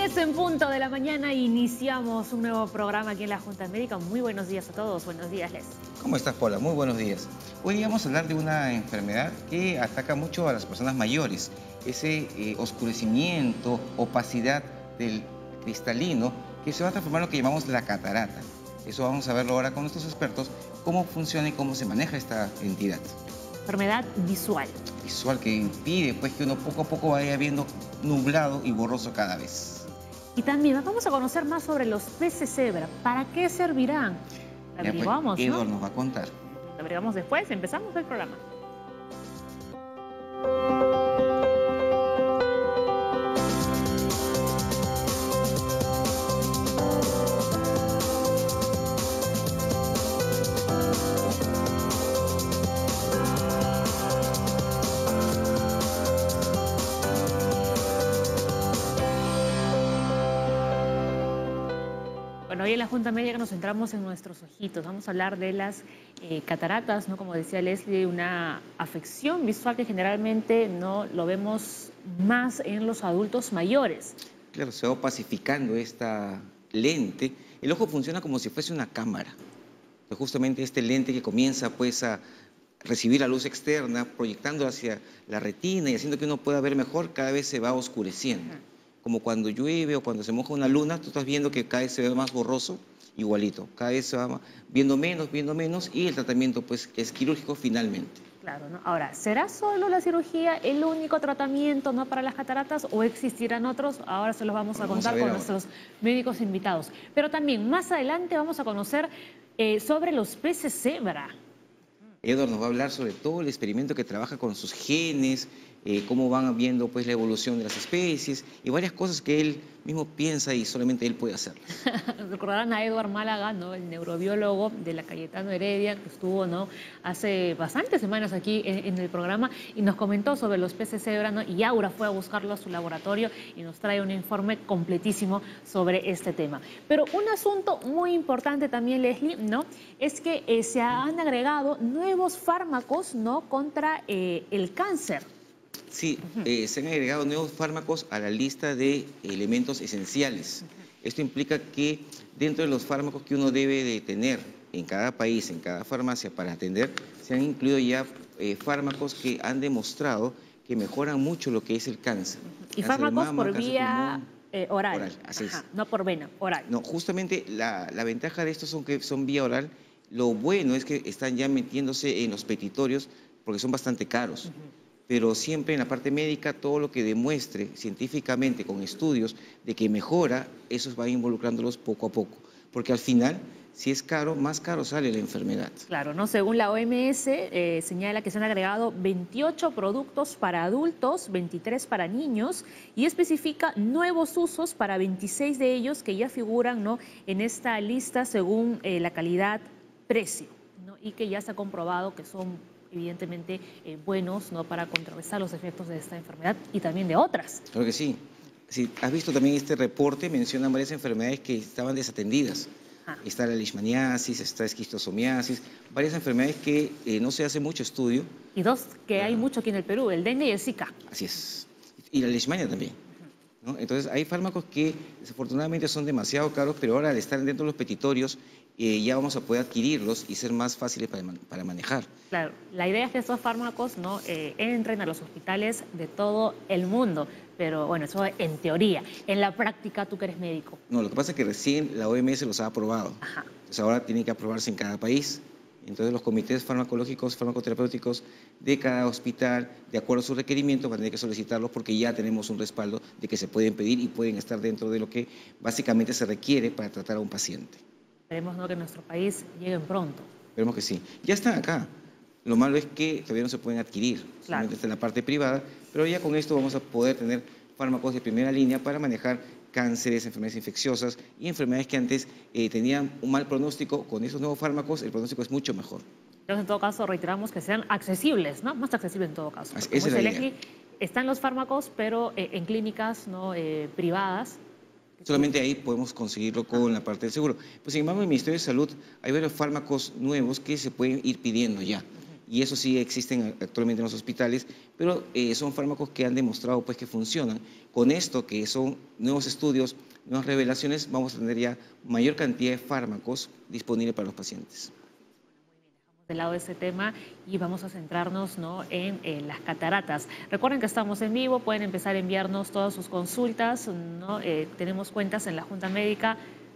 10 en punto de la mañana iniciamos un nuevo programa aquí en la Junta Médica. Muy buenos días a todos. Buenos días, Les. ¿Cómo estás, Paula? Muy buenos días. Hoy vamos a hablar de una enfermedad que ataca mucho a las personas mayores. Ese oscurecimiento, opacidad del cristalino que se va a transformar en lo que llamamos la catarata. Eso vamos a verlo ahora con nuestros expertos, cómo funciona y cómo se maneja esta entidad. Enfermedad visual. Visual que impide pues, que uno poco a poco vaya viendo nublado y borroso cada vez. Y también vamos a conocer más sobre los peces cebra. ¿Para qué servirán? Lo averiguamos, pues, Edward ¿no? nos va a contar. Lo averiguamos después. Empezamos el programa. Bueno, hoy en la Junta Médica nos centramos en nuestros ojitos. Vamos a hablar de las cataratas, ¿no? Como decía Leslie, una afección visual que generalmente no lo vemos más en los adultos mayores. Claro, se va opacificando esta lente. El ojo funciona como si fuese una cámara. Entonces, justamente este lente que comienza pues a recibir la luz externa, proyectando hacia la retina y haciendo que uno pueda ver mejor, cada vez se va oscureciendo. Como cuando llueve o cuando se moja una luna, tú estás viendo que cada vez se ve más borroso, igualito. Cada vez se va viendo menos y el tratamiento pues es quirúrgico finalmente. Claro, ¿no? Ahora, ¿será solo la cirugía el único tratamiento, ¿no?, para las cataratas o existirán otros? Ahora se los vamos a contar con nuestros médicos invitados. Pero también más adelante vamos a conocer sobre los peces cebra. Edward nos va a hablar sobre todo el experimento que trabaja con sus genes, cómo van viendo pues, la evolución de las especies y varias cosas que él mismo piensa y solamente él puede hacer. Recordarán a Edward Málaga, ¿no?, el neurobiólogo de la Cayetano Heredia, que estuvo, ¿no?, hace bastantes semanas aquí en el programa y nos comentó sobre los peces cebra, ¿no? Y Aura fue a buscarlo a su laboratorio y nos trae un informe completísimo sobre este tema. Pero un asunto muy importante también, Leslie, ¿no?, es que se han agregado nuevos fármacos, ¿no?, contra el cáncer. Sí, se han agregado nuevos fármacos a la lista de elementos esenciales. Esto implica que dentro de los fármacos que uno debe de tener en cada país, en cada farmacia para atender, se han incluido ya fármacos que han demostrado que mejoran mucho lo que es el cáncer. Y Cáncer fármacos de mama, por cáncer de vía pulmón, oral. así es. No por vena, oral. No, justamente la ventaja de estos son que son vía oral. Lo bueno es que están ya metiéndose en los petitorios porque son bastante caros. Pero siempre en la parte médica todo lo que demuestre científicamente con estudios de que mejora, esos van involucrándolos poco a poco. Porque al final, si es caro, más caro sale la enfermedad. Claro, ¿no? Según la OMS, señala que se han agregado 28 productos para adultos, 23 para niños y especifica nuevos usos para 26 de ellos que ya figuran, ¿no?, en esta lista según la calidad-precio, ¿no?, y que ya se ha comprobado que son evidentemente buenos, ¿no?, para contrarrestar los efectos de esta enfermedad y también de otras. Claro que sí. Si has visto también este reporte, mencionan varias enfermedades que estaban desatendidas. Está la leishmaniasis, está esquistosomiasis, varias enfermedades que no se hace mucho estudio. Y dos que hay mucho aquí en el Perú, el dengue y el Zika. Así es. Y la leishmania también, ¿no? Entonces hay fármacos que desafortunadamente son demasiado caros, pero ahora al estar dentro de los petitorios ya vamos a poder adquirirlos y ser más fáciles para manejar. Claro, la idea es que estos fármacos, ¿no?, entren a los hospitales de todo el mundo, pero bueno, eso en teoría. En la práctica, tú que eres médico. No, lo que pasa es que recién la OMS los ha aprobado. Entonces ahora tienen que aprobarse en cada país. Entonces los comités farmacológicos, farmacoterapéuticos de cada hospital, de acuerdo a sus requerimientos, van a tener que solicitarlos porque ya tenemos un respaldo de que se pueden pedir y pueden estar dentro de lo que básicamente se requiere para tratar a un paciente. Esperemos, ¿no?, que en nuestro país lleguen pronto. Esperemos que sí. Ya están acá. Lo malo es que todavía no se pueden adquirir, solamente está en la parte privada, pero ya con esto vamos a poder tener fármacos de primera línea para manejar cánceres, enfermedades infecciosas y enfermedades que antes tenían un mal pronóstico. Con esos nuevos fármacos el pronóstico es mucho mejor. Entonces, en todo caso, reiteramos que sean accesibles, ¿no? Más accesibles en todo caso. Esa es la idea. Están los fármacos, pero en clínicas, ¿no?, privadas. Solamente ahí podemos conseguirlo con la parte del seguro. Pues sin embargo, en el Ministerio de Salud hay varios fármacos nuevos que se pueden ir pidiendo ya. y eso sí existen actualmente en los hospitales, pero son fármacos que han demostrado pues que funcionan. Con esto, que son nuevos estudios, nuevas revelaciones, vamos a tener ya mayor cantidad de fármacos disponibles para los pacientes. De lado ese tema y vamos a centrarnos, ¿no?, en las cataratas. Recuerden que estamos en vivo, pueden empezar a enviarnos todas sus consultas, ¿no? Tenemos cuentas en la Junta Médica,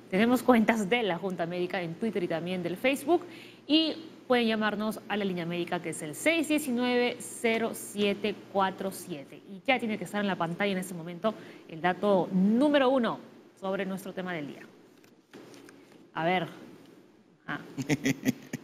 tenemos cuentas de la Junta Médica en Twitter y también del Facebook, y pueden llamarnos a la línea médica, que es el 619-0747. Y ya tiene que estar en la pantalla en este momento el dato número 1 sobre nuestro tema del día. A ver.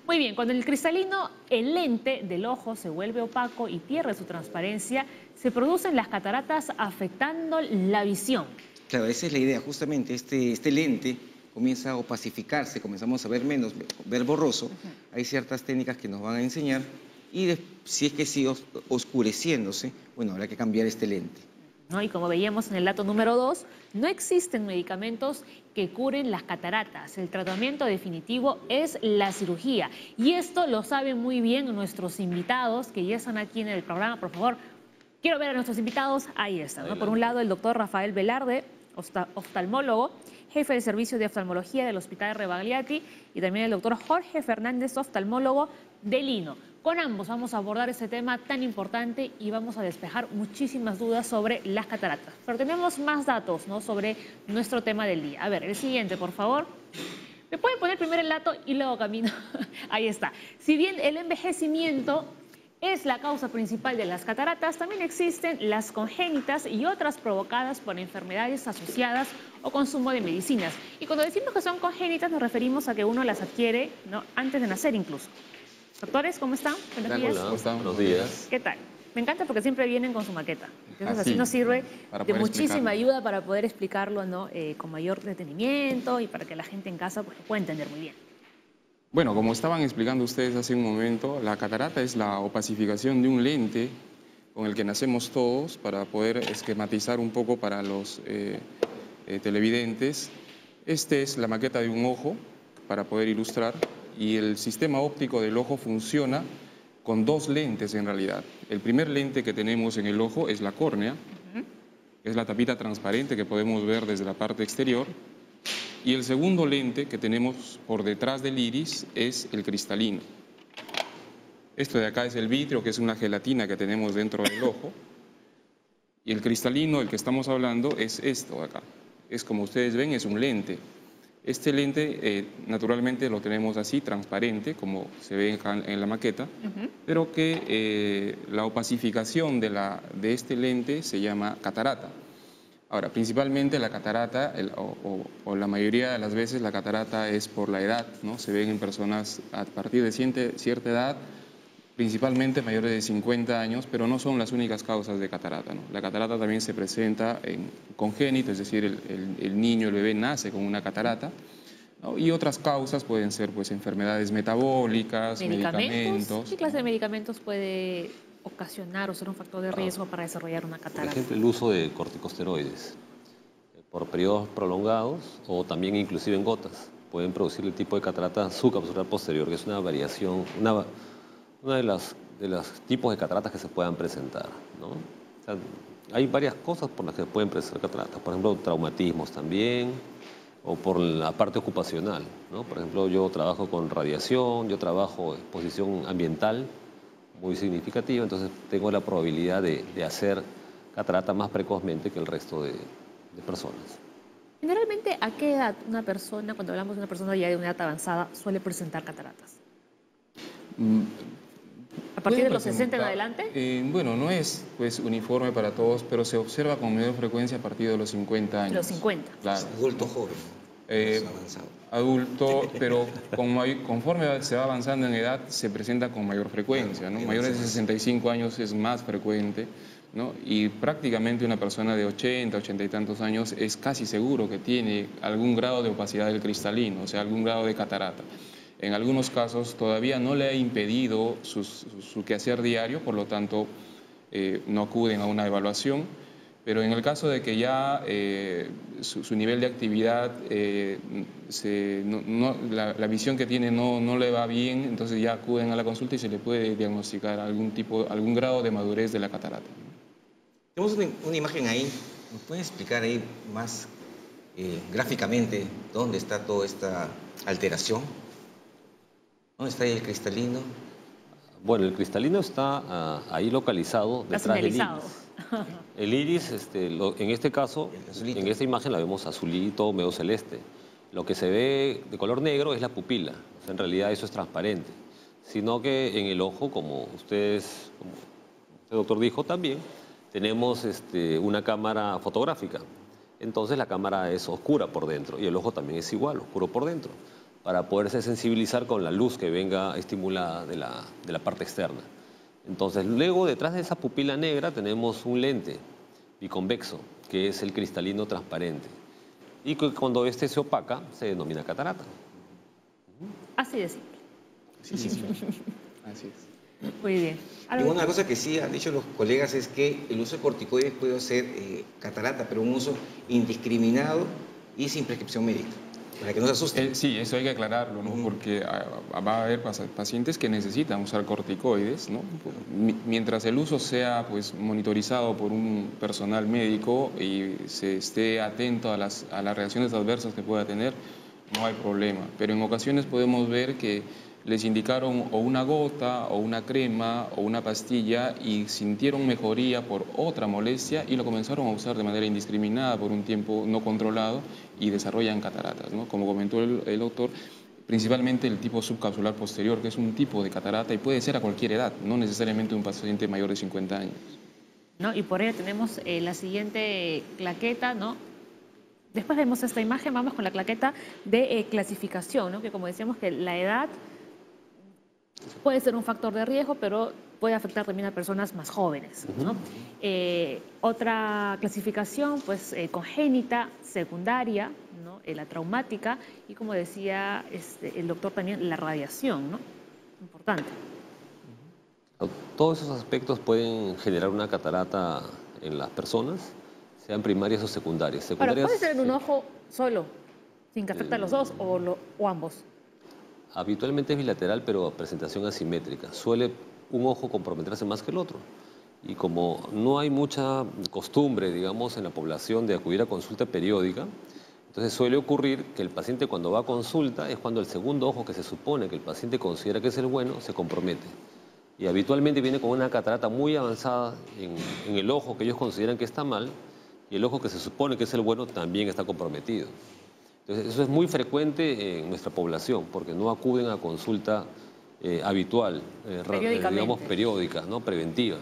Muy bien, cuando el cristalino, el lente del ojo, se vuelve opaco y pierde su transparencia, se producen las cataratas afectando la visión. Claro, esa es la idea, justamente este lente comienza a opacificarse, comenzamos a ver menos, ver borroso. Hay ciertas técnicas que nos van a enseñar y si es que sigue oscureciéndose, bueno, habrá que cambiar este lente. ¿No? Y como veíamos en el dato número 2, no existen medicamentos que curen las cataratas. El tratamiento definitivo es la cirugía. Y esto lo saben muy bien nuestros invitados que ya están aquí en el programa. Por favor, quiero ver a nuestros invitados. Ahí están, ¿no? Por un lado, el doctor Rafael Velarde, oftalmólogo, jefe del servicio de oftalmología del Hospital Rebagliati, y también el doctor Jorge Fernández, oftalmólogo del Lino. Con ambos vamos a abordar este tema tan importante y vamos a despejar muchísimas dudas sobre las cataratas. Pero tenemos más datos, ¿no?, sobre nuestro tema del día. A ver, el siguiente, por favor. ¿Me pueden poner primero el dato y luego camino? Ahí está. Si bien el envejecimiento es la causa principal de las cataratas, también existen las congénitas y otras provocadas por enfermedades asociadas o consumo de medicinas. Y cuando decimos que son congénitas nos referimos a que uno las adquiere, ¿no?, antes de nacer incluso. Doctores, ¿cómo están? Buenos días. ¿Cómo están? Buenos días. ¿Qué tal? Me encanta porque siempre vienen con su maqueta. Entonces así sí, nos sirve de muchísima explicarlo. ayuda para poder explicarlo, ¿no?, con mayor detenimiento y para que la gente en casa pues, lo pueda entender muy bien. Bueno, como estaban explicando ustedes hace un momento, la catarata es la opacificación de un lente con el que nacemos todos, para poder esquematizar un poco para los televidentes. Esta es la maqueta de un ojo, para poder ilustrar, y el sistema óptico del ojo funciona con dos lentes en realidad. El primer lente que tenemos en el ojo es la córnea, es la tapita transparente que podemos ver desde la parte exterior, y el segundo lente que tenemos por detrás del iris es el cristalino. Esto de acá es el vitrio, que es una gelatina que tenemos dentro del ojo, y el cristalino, el que estamos hablando, es esto de acá. Es, como ustedes ven, es un lente. Este lente naturalmente lo tenemos así, transparente, como se ve en la maqueta, pero que la opacificación de este lente se llama catarata. Ahora, principalmente la catarata, o la mayoría de las veces la catarata es por la edad, ¿no? Se ven en personas a partir de cierta edad, principalmente mayores de 50 años, pero no son las únicas causas de catarata, ¿no? La catarata también se presenta en congénito, es decir, el niño, el bebé nace con una catarata, ¿no? Y otras causas pueden ser pues, enfermedades metabólicas, medicamentos. ¿Qué clase de medicamentos puede ocasionar o ser un factor de riesgo para desarrollar una Por catarata? ejemplo, el uso de corticosteroides por periodos prolongados o también inclusive en gotas pueden producir el tipo de catarata subcapsular posterior, que es una variación, una de los tipos de cataratas que se puedan presentar, ¿no? O sea, hay varias cosas por las que pueden presentar cataratas, por ejemplo, traumatismos también, o por la parte ocupacional, ¿no? Por ejemplo, yo trabajo con radiación, yo trabajo exposición ambiental muy significativa, entonces tengo la probabilidad de hacer catarata más precozmente que el resto de personas. Generalmente, ¿a qué edad una persona, cuando hablamos de una persona ya de una edad avanzada, suele presentar cataratas? ¿A partir de los 60 en adelante? Bueno, no es pues, uniforme para todos, pero se observa con mayor frecuencia a partir de los 50 años. Los 50. Claro. Adulto joven, más avanzado. Adulto, pero conforme se va avanzando en edad, se presenta con mayor frecuencia, ¿no? Mayores de 65 años es más frecuente, ¿no? Y prácticamente una persona de 80, 80 y tantos años es casi seguro que tiene algún grado de opacidad del cristalino, o sea, algún grado de catarata. En algunos casos todavía no le ha impedido su quehacer diario, por lo tanto no acuden a una evaluación. Pero en el caso de que ya su nivel de actividad, la visión que tiene no le va bien, entonces ya acuden a la consulta y se le puede diagnosticar algún grado de madurez de la catarata. Tenemos una imagen ahí. ¿Nos pueden explicar ahí más gráficamente dónde está toda esta alteración? ¿Dónde está ahí el cristalino? Bueno, el cristalino está ahí localizado detrás del iris. El iris, en este caso, en esta imagen la vemos azulito, medio celeste. Lo que se ve de color negro es la pupila. O sea, en realidad eso es transparente. Sino que en el ojo, como usted, doctor, dijo también, tenemos una cámara fotográfica. Entonces la cámara es oscura por dentro y el ojo también es igual, oscuro por dentro, para poderse sensibilizar con la luz que venga estimulada de la parte externa. Entonces, luego, detrás de esa pupila negra, tenemos un lente biconvexo, que es el cristalino transparente. Y que cuando este se opaca, se denomina catarata. Así de simple. Sí, sí, sí. Así es. Muy bien. Y una cosa que sí han dicho los colegas es que el uso de corticoides puede ser catarata, pero un uso indiscriminado y sin prescripción médica. Para que no se asusten. Sí, eso hay que aclararlo, ¿no? Porque va a haber pacientes que necesitan usar corticoides, ¿no? Mientras el uso sea pues monitorizado por un personal médico y se esté atento a las reacciones adversas que pueda tener, no hay problema. Pero en ocasiones podemos ver que les indicaron o una gota, o una crema, o una pastilla y sintieron mejoría por otra molestia y lo comenzaron a usar de manera indiscriminada por un tiempo no controlado y desarrollan cataratas, ¿no? Como comentó el doctor, principalmente el tipo subcapsular posterior, que es un tipo de catarata y puede ser a cualquier edad, no necesariamente un paciente mayor de 50 años. ¿No? Y por ello tenemos la siguiente claqueta, ¿no? Después vemos esta imagen, vamos con la claqueta de clasificación, ¿no? Que como decíamos que la edad puede ser un factor de riesgo, pero puede afectar también a personas más jóvenes, ¿no? Otra clasificación, pues congénita, secundaria, ¿no? La traumática y, como decía el doctor también, la radiación, ¿no? Importante. Todos esos aspectos pueden generar una catarata en las personas, sean primarias o secundarias. Pero puede ser en un ojo solo, sin que afecte a los dos o ambos. Habitualmente es bilateral, pero presentación asimétrica. Suele un ojo comprometerse más que el otro. Y como no hay mucha costumbre, digamos, en la población de acudir a consulta periódica, entonces suele ocurrir que el paciente cuando va a consulta es cuando el segundo ojo que se supone que el paciente considera que es el bueno se compromete. Y habitualmente viene con una catarata muy avanzada en el ojo que ellos consideran que está mal y el ojo que se supone que es el bueno también está comprometido. Entonces, eso es muy frecuente en nuestra población porque no acuden a consulta habitual, digamos periódica, ¿no? Preventiva.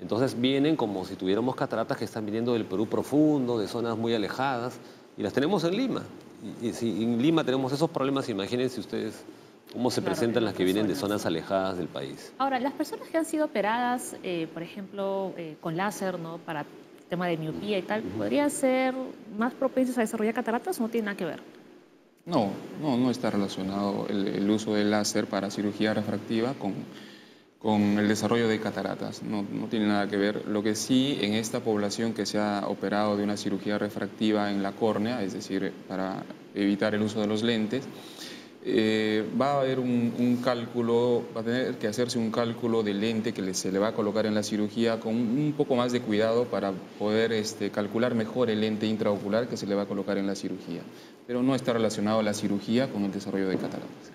Entonces vienen como si tuviéramos cataratas que están viniendo del Perú profundo, de zonas muy alejadas, y las tenemos en Lima. Y si en Lima tenemos esos problemas, imagínense ustedes cómo se presentan las que vienen de zonas alejadas del país. Ahora, las personas que han sido operadas, por ejemplo, con láser, ¿no? Para tema de miopía y tal, ¿podrían ser más propensos a desarrollar cataratas o no tiene nada que ver? No está relacionado el uso del láser para cirugía refractiva con el desarrollo de cataratas. No tiene nada que ver. Lo que sí, en esta población que se ha operado de una cirugía refractiva en la córnea, es decir, para evitar el uso de los lentes, va a haber un cálculo, va a tener que hacerse un cálculo de lente que se le va a colocar en la cirugía con un poco más de cuidado para poder calcular mejor el lente intraocular que se le va a colocar en la cirugía. Pero no está relacionado la cirugía con el desarrollo de cataratas.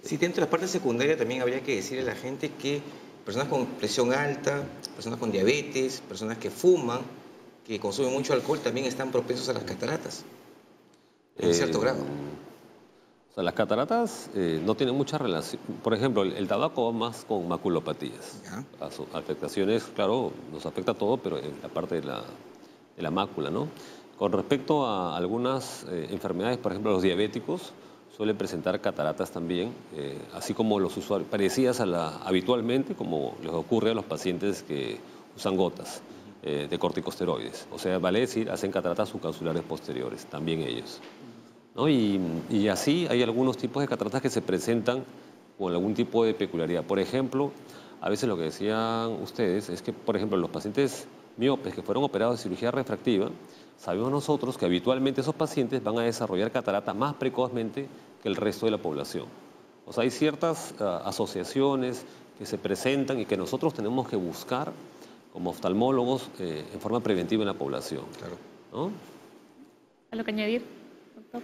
Sí, dentro de la parte secundaria también habría que decirle a la gente que personas con presión alta, personas con diabetes, personas que fuman, que consumen mucho alcohol, también están propensos a las cataratas, en cierto grado. O sea, las cataratas no tienen mucha relación. Por ejemplo, el tabaco va más con maculopatías. Las afectaciones, claro, nos afecta todo, pero en la parte de la mácula, ¿no? Con respecto a algunas enfermedades, por ejemplo, los diabéticos suelen presentar cataratas también, así como los usuarios, parecidas habitualmente, como les ocurre a los pacientes que usan gotas de corticosteroides. O sea, vale decir, hacen cataratas subcapsulares posteriores, también ellos, ¿no? Y así hay algunos tipos de cataratas que se presentan con algún tipo de peculiaridad. Por ejemplo, a veces lo que decían ustedes es que, por ejemplo, los pacientes miopes que fueron operados de cirugía refractiva, sabemos nosotros que habitualmente esos pacientes van a desarrollar catarata más precozmente que el resto de la población. O sea, hay ciertas asociaciones que se presentan y que nosotros tenemos que buscar como oftalmólogos en forma preventiva en la población. Claro. ¿No? ¿Algo que añadir, doctor?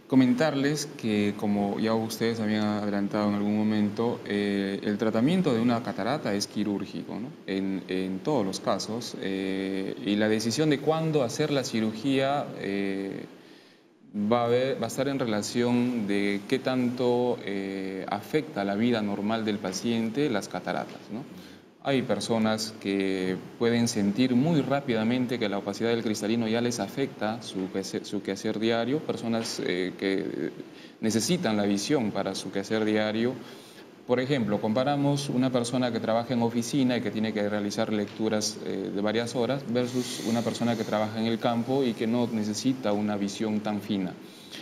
Comentarles que, como ya ustedes habían adelantado en algún momento, el tratamiento de una catarata es quirúrgico, ¿no? En todos los casos, y la decisión de cuándo hacer la cirugía va a estar en relación de qué tanto afecta la vida normal del paciente las cataratas, ¿no? Hay personas que pueden sentir muy rápidamente que la opacidad del cristalino ya les afecta su quehacer diario, personas que necesitan la visión para su quehacer diario. Por ejemplo, comparamos una persona que trabaja en oficina y que tiene que realizar lecturas de varias horas versus una persona que trabaja en el campo y que no necesita una visión tan fina.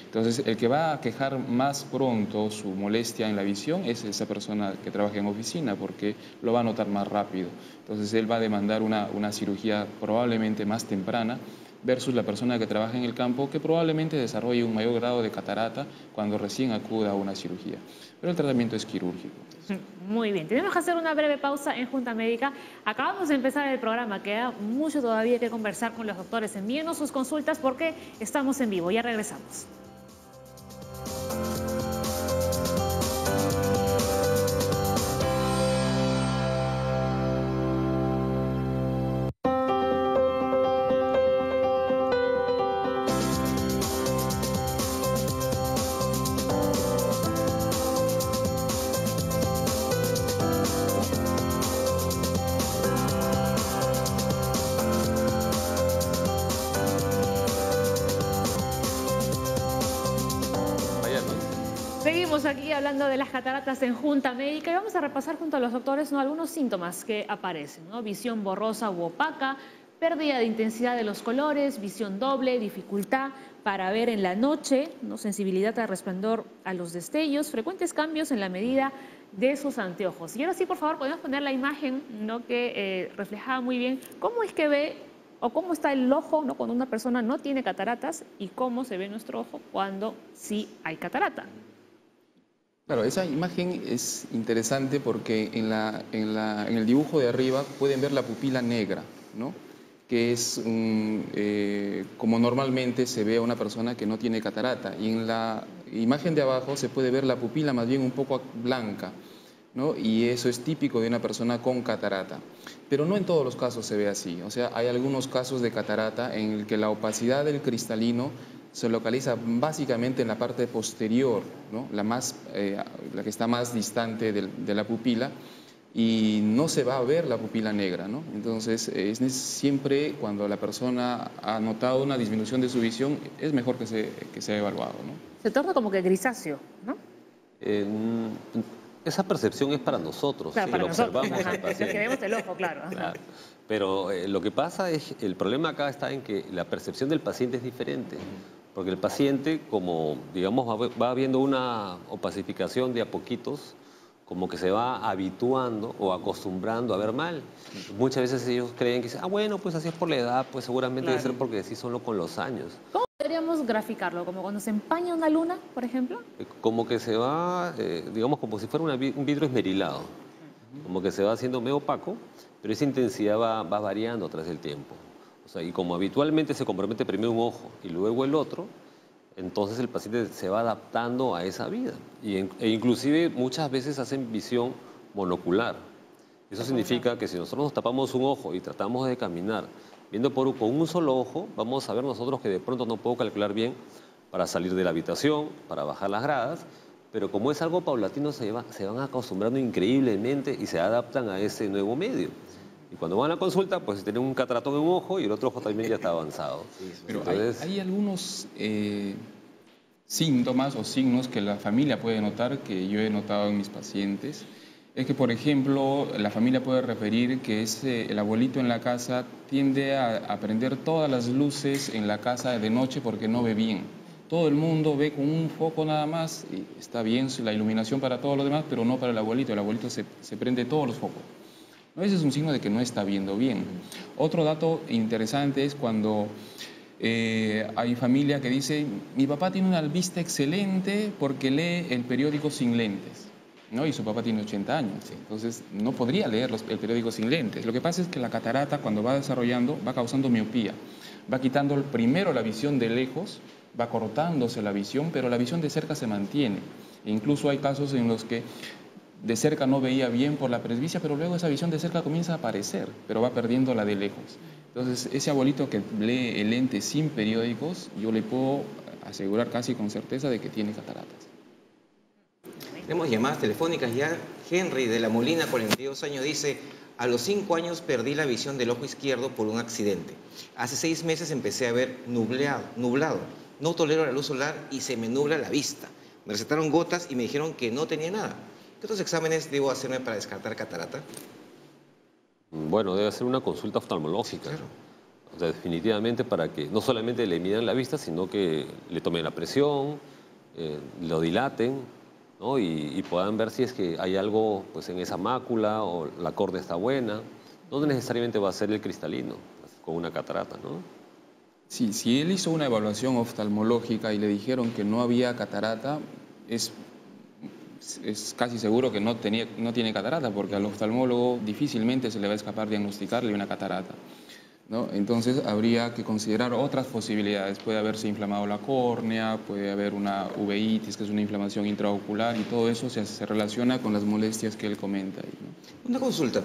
Entonces, el que va a quejar más pronto su molestia en la visión es esa persona que trabaja en oficina, porque lo va a notar más rápido. Entonces, él va a demandar una cirugía probablemente más temprana versus la persona que trabaja en el campo, que probablemente desarrolle un mayor grado de catarata cuando recién acuda a una cirugía. Pero el tratamiento es quirúrgico. Muy bien, tenemos que hacer una breve pausa en Junta Médica. Acabamos de empezar el programa, queda mucho todavía que conversar con los doctores. Envíenos sus consultas porque estamos en vivo, ya regresamos. Seguimos aquí hablando de las cataratas en Junta Médica y vamos a repasar junto a los doctores, ¿no?, algunos síntomas que aparecen, ¿no? Visión borrosa u opaca, pérdida de intensidad de los colores, visión doble, dificultad para ver en la noche, ¿no?, sensibilidad al resplandor a los destellos, frecuentes cambios en la medida de sus anteojos. Y ahora sí, por favor, podemos poner la imagen, ¿no?, que reflejaba muy bien cómo es que ve o cómo está el ojo, ¿no?, cuando una persona no tiene cataratas y cómo se ve nuestro ojo cuando sí hay catarata. Claro, esa imagen es interesante porque en el dibujo de arriba pueden ver la pupila negra, ¿no?, que es como normalmente se ve a una persona que no tiene catarata. Y en la imagen de abajo se puede ver la pupila más bien un poco blanca, ¿no?, y eso es típico de una persona con catarata. Pero no en todos los casos se ve así. O sea, hay algunos casos de catarata en el que la opacidad del cristalino se localiza básicamente en la parte posterior, ¿no?, la que está más distante de la pupila, y no se va a ver la pupila negra, ¿no? Entonces, siempre cuando la persona ha notado una disminución de su visión, es mejor que sea evaluado, ¿no? Se torna como que grisáceo, ¿no? Esa percepción es para nosotros, claro, si para lo nosotros, observamos al los que paciente. vemos el ojo, claro. Claro. Pero lo que pasa es, el problema acá está en que la percepción del paciente es diferente, porque el paciente, como digamos, va viendo una opacificación de a poquitos, como que se va habituando o acostumbrando a ver mal. Muchas veces ellos creen que, bueno, pues así es por la edad, pues seguramente Claro. debe ser porque así son con los años. ¿Cómo podríamos graficarlo? ¿Como cuando se empaña una luna, por ejemplo? Como que se va, digamos, como si fuera un vidrio esmerilado, como que se va haciendo medio opaco, pero esa intensidad va variando tras el tiempo. O sea, y como habitualmente se compromete primero un ojo y luego el otro, entonces el paciente se va adaptando a esa vida. E inclusive muchas veces hacen visión monocular. Eso significa que si nosotros nos tapamos un ojo y tratamos de caminar viendo con un solo ojo, vamos a ver nosotros que de pronto no puedo calcular bien para salir de la habitación, para bajar las gradas, pero como es algo paulatino se van acostumbrando increíblemente y se adaptan a ese nuevo medio. Y cuando van a la consulta, pues tienen un cataratón en un ojo y el otro ojo también ya está avanzado. Pero entonces, hay algunos síntomas o signos que la familia puede notar, que yo he notado en mis pacientes. Es que, por ejemplo, la familia puede referir que el abuelito en la casa tiende a prender todas las luces en la casa de noche porque no ve bien. Todo el mundo ve con un foco nada más, y está bien la iluminación para todos los demás, pero no para el abuelito. El abuelito se prende todos los focos. ¿no? Ese es un signo de que no está viendo bien. Otro dato interesante es cuando hay familia que dice, mi papá tiene una vista excelente porque lee el periódico sin lentes, ¿no? Y su papá tiene 80 años, entonces no podría leer el periódico sin lentes. Lo que pasa es que la catarata, cuando va desarrollando, va causando miopía, va quitando primero la visión de lejos, va cortándose la visión, pero la visión de cerca se mantiene. E incluso hay casos en los que de cerca no veía bien por la presbicia, pero luego esa visión de cerca comienza a aparecer, pero va perdiendo la de lejos. Entonces, ese abuelito que lee el lente sin periódicos, yo le puedo asegurar casi con certeza de que tiene cataratas. Tenemos llamadas telefónicas ya. Henry de La Molina, 42 años, dice: a los 5 años perdí la visión del ojo izquierdo por un accidente. Hace 6 meses empecé a ver nublado. No tolero la luz solar y se me nubla la vista. Me recetaron gotas y me dijeron que no tenía nada. ¿Qué otros exámenes debo hacerme para descartar catarata? Bueno, debe hacer una consulta oftalmológica. Claro. O sea, definitivamente para que no solamente le midan la vista, sino que le tomen la presión, lo dilaten, ¿no? Y puedan ver si es que hay algo pues, en esa mácula o la córnea está buena. No necesariamente va a ser el cristalino con una catarata, ¿no? Sí, si él hizo una evaluación oftalmológica y le dijeron que no había catarata, es casi seguro que no tiene catarata, porque al oftalmólogo difícilmente se le va a escapar diagnosticarle una catarata, ¿no? Entonces habría que considerar otras posibilidades. Puede haberse inflamado la córnea, puede haber una uveitis, que es una inflamación intraocular, y todo eso se relaciona con las molestias que él comenta ahí, ¿no? Una consulta.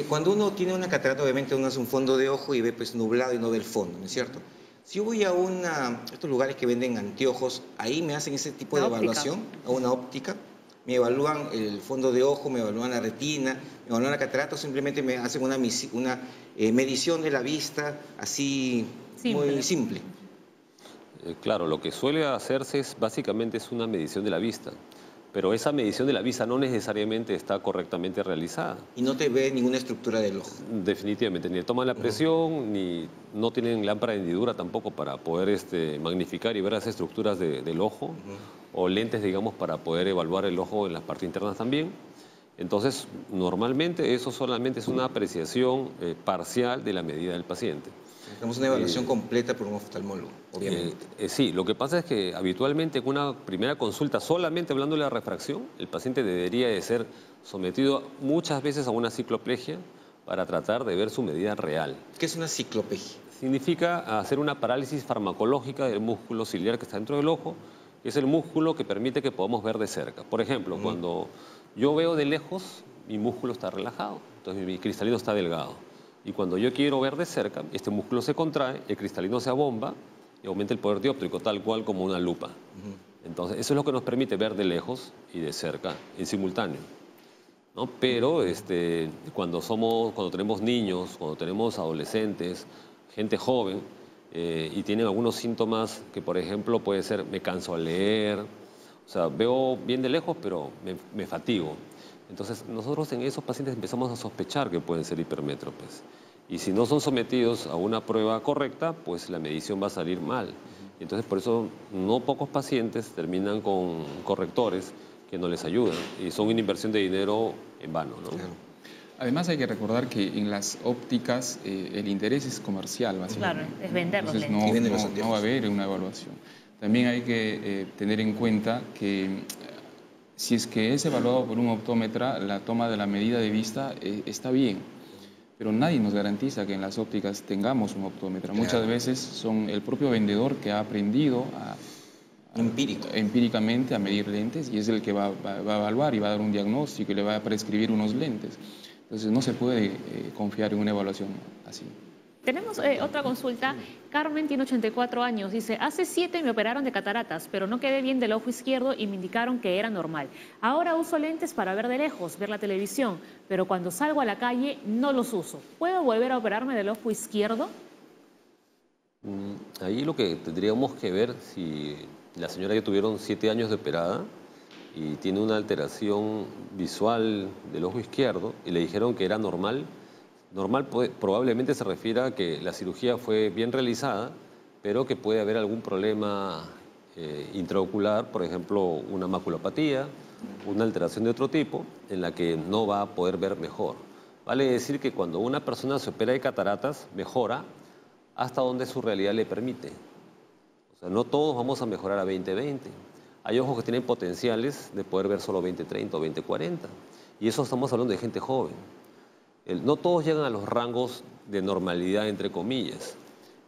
Cuando uno tiene una catarata, obviamente uno hace un fondo de ojo y ve pues nublado y no ve el fondo, ¿no es cierto? Si yo voy a estos lugares que venden anteojos, ahí me hacen ese tipo de evaluación, a una óptica. Me evalúan el fondo de ojo, me evalúan la retina, me evalúan la catarata, o simplemente me hacen una medición de la vista, así muy simple. Claro, lo que suele hacerse básicamente es una medición de la vista, pero esa medición de la vista no necesariamente está correctamente realizada. Y no te ve ninguna estructura del ojo. Definitivamente, ni le toman la presión, ni no tienen lámpara de hendidura tampoco para poder magnificar y ver las estructuras del ojo, o lentes, digamos, para poder evaluar el ojo en las partes internas también. Entonces, normalmente eso solamente es una apreciación parcial de la medida del paciente. Tenemos una evaluación completa por un oftalmólogo, obviamente. Sí, lo que pasa es que habitualmente en una primera consulta, solamente hablando de la refracción, el paciente debería de ser sometido muchas veces a una cicloplegia para tratar de ver su medida real. ¿Qué es una cicloplegia? Significa hacer una parálisis farmacológica del músculo ciliar que está dentro del ojo, que es el músculo que permite que podamos ver de cerca. Por ejemplo, cuando yo veo de lejos, mi músculo está relajado, entonces mi cristalino está delgado. Y cuando yo quiero ver de cerca, este músculo se contrae, el cristalino se abomba y aumenta el poder dióptrico, tal cual como una lupa. Entonces, eso es lo que nos permite ver de lejos y de cerca en simultáneo, ¿no? Pero cuando tenemos niños, cuando tenemos adolescentes, gente joven, y tienen algunos síntomas que, por ejemplo, puede ser me canso al leer, o sea, veo bien de lejos, pero me fatigo. Entonces, nosotros en esos pacientes empezamos a sospechar que pueden ser hipermétropes. Y si no son sometidos a una prueba correcta, pues la medición va a salir mal. Entonces, por eso, no pocos pacientes terminan con correctores que no les ayudan. Y son una inversión de dinero en vano, ¿no? Claro. Además, hay que recordar que en las ópticas el interés es comercial, básicamente. Claro, es vender los Entonces, lentes. no va a haber una evaluación. También hay que tener en cuenta que si es que es evaluado por un optómetra, la toma de la medida de vista está bien, pero nadie nos garantiza que en las ópticas tengamos un optómetra. Claro. Muchas veces son el propio vendedor que ha aprendido empíricamente a medir lentes y es el que va a evaluar y va a dar un diagnóstico y le va a prescribir unos lentes. Entonces no se puede confiar en una evaluación así. Tenemos otra consulta. Carmen tiene 84 años. Dice, hace 7 me operaron de cataratas, pero no quedé bien del ojo izquierdo y me indicaron que era normal. Ahora uso lentes para ver de lejos, ver la televisión, pero cuando salgo a la calle no los uso. ¿Puedo volver a operarme del ojo izquierdo? Ahí lo que tendríamos que ver, si la señora ya tuvieron 7 años de operada y tiene una alteración visual del ojo izquierdo y le dijeron que era normal, probablemente se refiere a que la cirugía fue bien realizada, pero que puede haber algún problema intraocular, por ejemplo, una maculopatía, una alteración de otro tipo, en la que no va a poder ver mejor. Vale decir que cuando una persona se opera de cataratas, mejora hasta donde su realidad le permite. O sea, no todos vamos a mejorar a 20/20. Hay ojos que tienen potenciales de poder ver solo 20/30 o 20/40. Y eso estamos hablando de gente joven. No todos llegan a los rangos de normalidad, entre comillas.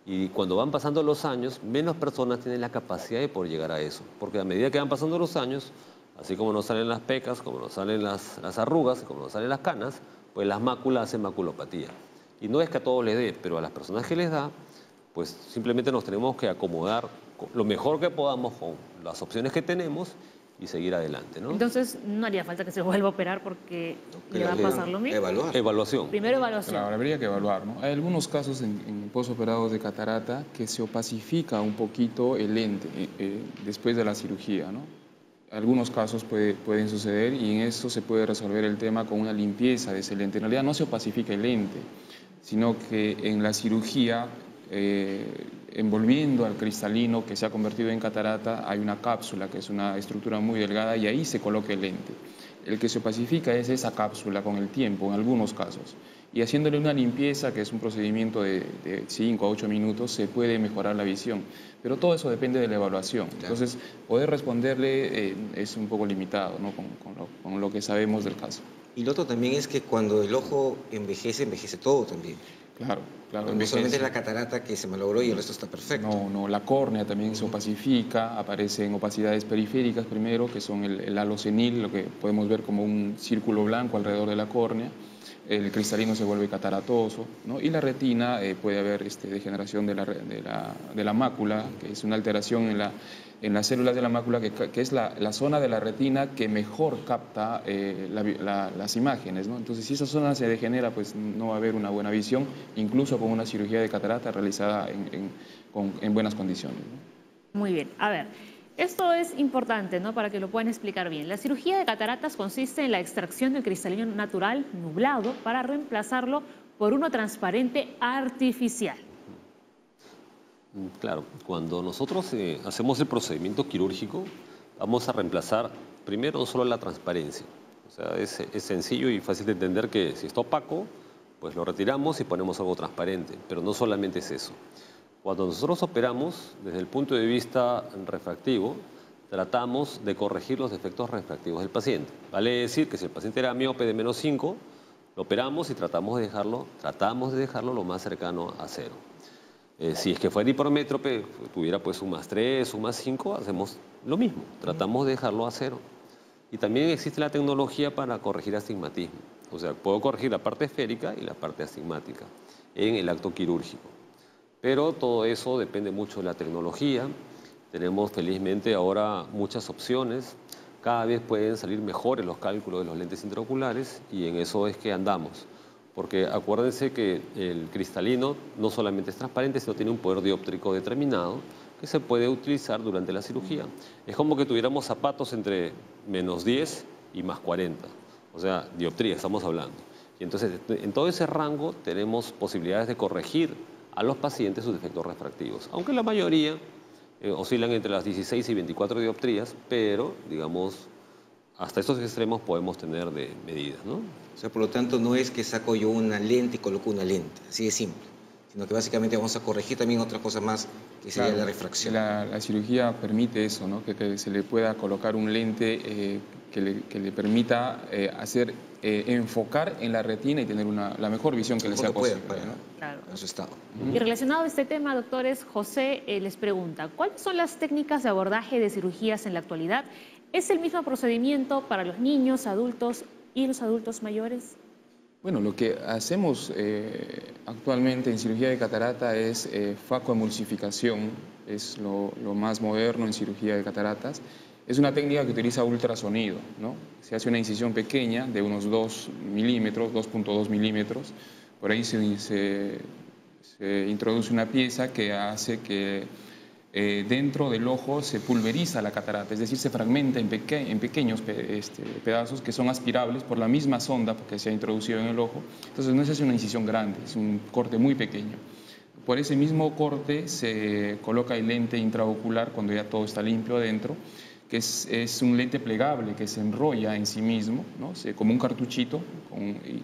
Y cuando van pasando los años, menos personas tienen la capacidad de poder llegar a eso. Porque a medida que van pasando los años, así como nos salen las pecas, como nos salen las arrugas, como nos salen las canas, pues las máculas hacen maculopatía. Y no es que a todos les dé, pero a las personas que les da, pues simplemente nos tenemos que acomodar lo mejor que podamos con las opciones que tenemos y seguir adelante, ¿no? Entonces, no haría falta que se vuelva a operar porque le va a pasar lo mismo. Evaluar. Evaluación. Primero evaluación. Claro, habría que evaluar, ¿no? Hay algunos casos en posoperados de catarata que se opacifica un poquito el lente después de la cirugía, ¿no? Algunos casos pueden suceder y en esto se puede resolver el tema con una limpieza de ese lente. En realidad no se opacifica el lente, sino que en la cirugía, envolviendo al cristalino que se ha convertido en catarata, hay una cápsula que es una estructura muy delgada y ahí se coloca el lente. El que se opacifica es esa cápsula con el tiempo, en algunos casos. Y haciéndole una limpieza, que es un procedimiento de 5 a 8 minutos, se puede mejorar la visión. Pero todo eso depende de la evaluación. Claro. Entonces, poder responderle es un poco limitado, ¿no? con lo que sabemos del caso. Y lo otro también es que cuando el ojo envejece, envejece todo también. Claro, claro. No solamente la catarata que se malogró y el resto está perfecto. No, la córnea también se opacifica, aparecen opacidades periféricas primero, que son el halo senil, lo que podemos ver como un círculo blanco alrededor de la córnea. El cristalino se vuelve cataratoso, ¿no? Y la retina puede haber degeneración de la mácula, que es una alteración en las células de la mácula, que es la zona de la retina que mejor capta las imágenes, ¿no? Entonces, si esa zona se degenera, pues no va a haber una buena visión, incluso con una cirugía de catarata realizada en buenas condiciones, ¿no? Muy bien, a ver. Esto es importante, ¿no? Para que lo puedan explicar bien. La cirugía de cataratas consiste en la extracción del cristalino natural nublado para reemplazarlo por uno transparente artificial. Claro, cuando nosotros hacemos el procedimiento quirúrgico, vamos a reemplazar primero solo la transparencia. O sea, es sencillo y fácil de entender que si está opaco, pues lo retiramos y ponemos algo transparente, pero no solamente es eso. Cuando nosotros operamos, desde el punto de vista refractivo, tratamos de corregir los defectos refractivos del paciente. Vale decir que si el paciente era miope de -5, lo operamos y tratamos de dejarlo lo más cercano a 0. Si es que fuera hipermétrope, tuviera pues un +3, un +5, hacemos lo mismo, tratamos de dejarlo a 0. Y también existe la tecnología para corregir astigmatismo. O sea, puedo corregir la parte esférica y la parte astigmática en el acto quirúrgico. Pero todo eso depende mucho de la tecnología. Tenemos felizmente ahora muchas opciones. Cada vez pueden salir mejores los cálculos de los lentes intraoculares y en eso es que andamos. Porque acuérdense que el cristalino no solamente es transparente, sino tiene un poder dióptrico determinado que se puede utilizar durante la cirugía. Es como que tuviéramos zapatos entre -10 y +40. O sea, dioptría estamos hablando. Y entonces, en todo ese rango tenemos posibilidades de corregir a los pacientes sus defectos refractivos, aunque la mayoría oscilan entre las 16 y 24 dioptrías, pero, digamos, hasta estos extremos podemos tener de medidas, ¿no? O sea, por lo tanto, no es que saco yo una lente y coloco una lente, así de simple, sino que básicamente vamos a corregir también otra cosa más, que sería la refracción. La cirugía permite eso, ¿no? Que se le pueda colocar un lente que le permita enfocar en la retina y tener la mejor visión que le sea posible, ¿no? Claro. En su estado. Y relacionado a este tema, doctores, José les pregunta, ¿cuáles son las técnicas de abordaje de cirugías en la actualidad? ¿Es el mismo procedimiento para los niños, adultos y los adultos mayores? Bueno, lo que hacemos actualmente en cirugía de catarata es facoemulsificación, es lo más moderno en cirugía de cataratas. Es una técnica que utiliza ultrasonido, ¿no? Se hace una incisión pequeña de unos 2 milímetros, 2.2 milímetros. Por ahí se introduce una pieza que hace que dentro del ojo se pulveriza la catarata, es decir, se fragmenta en pequeños pedazos que son aspirables por la misma sonda que se ha introducido en el ojo. Entonces no se hace una incisión grande, es un corte muy pequeño. Por ese mismo corte se coloca el lente intraocular cuando ya todo está limpio adentro, que es un lente plegable que se enrolla en sí mismo, ¿no? Como un cartuchito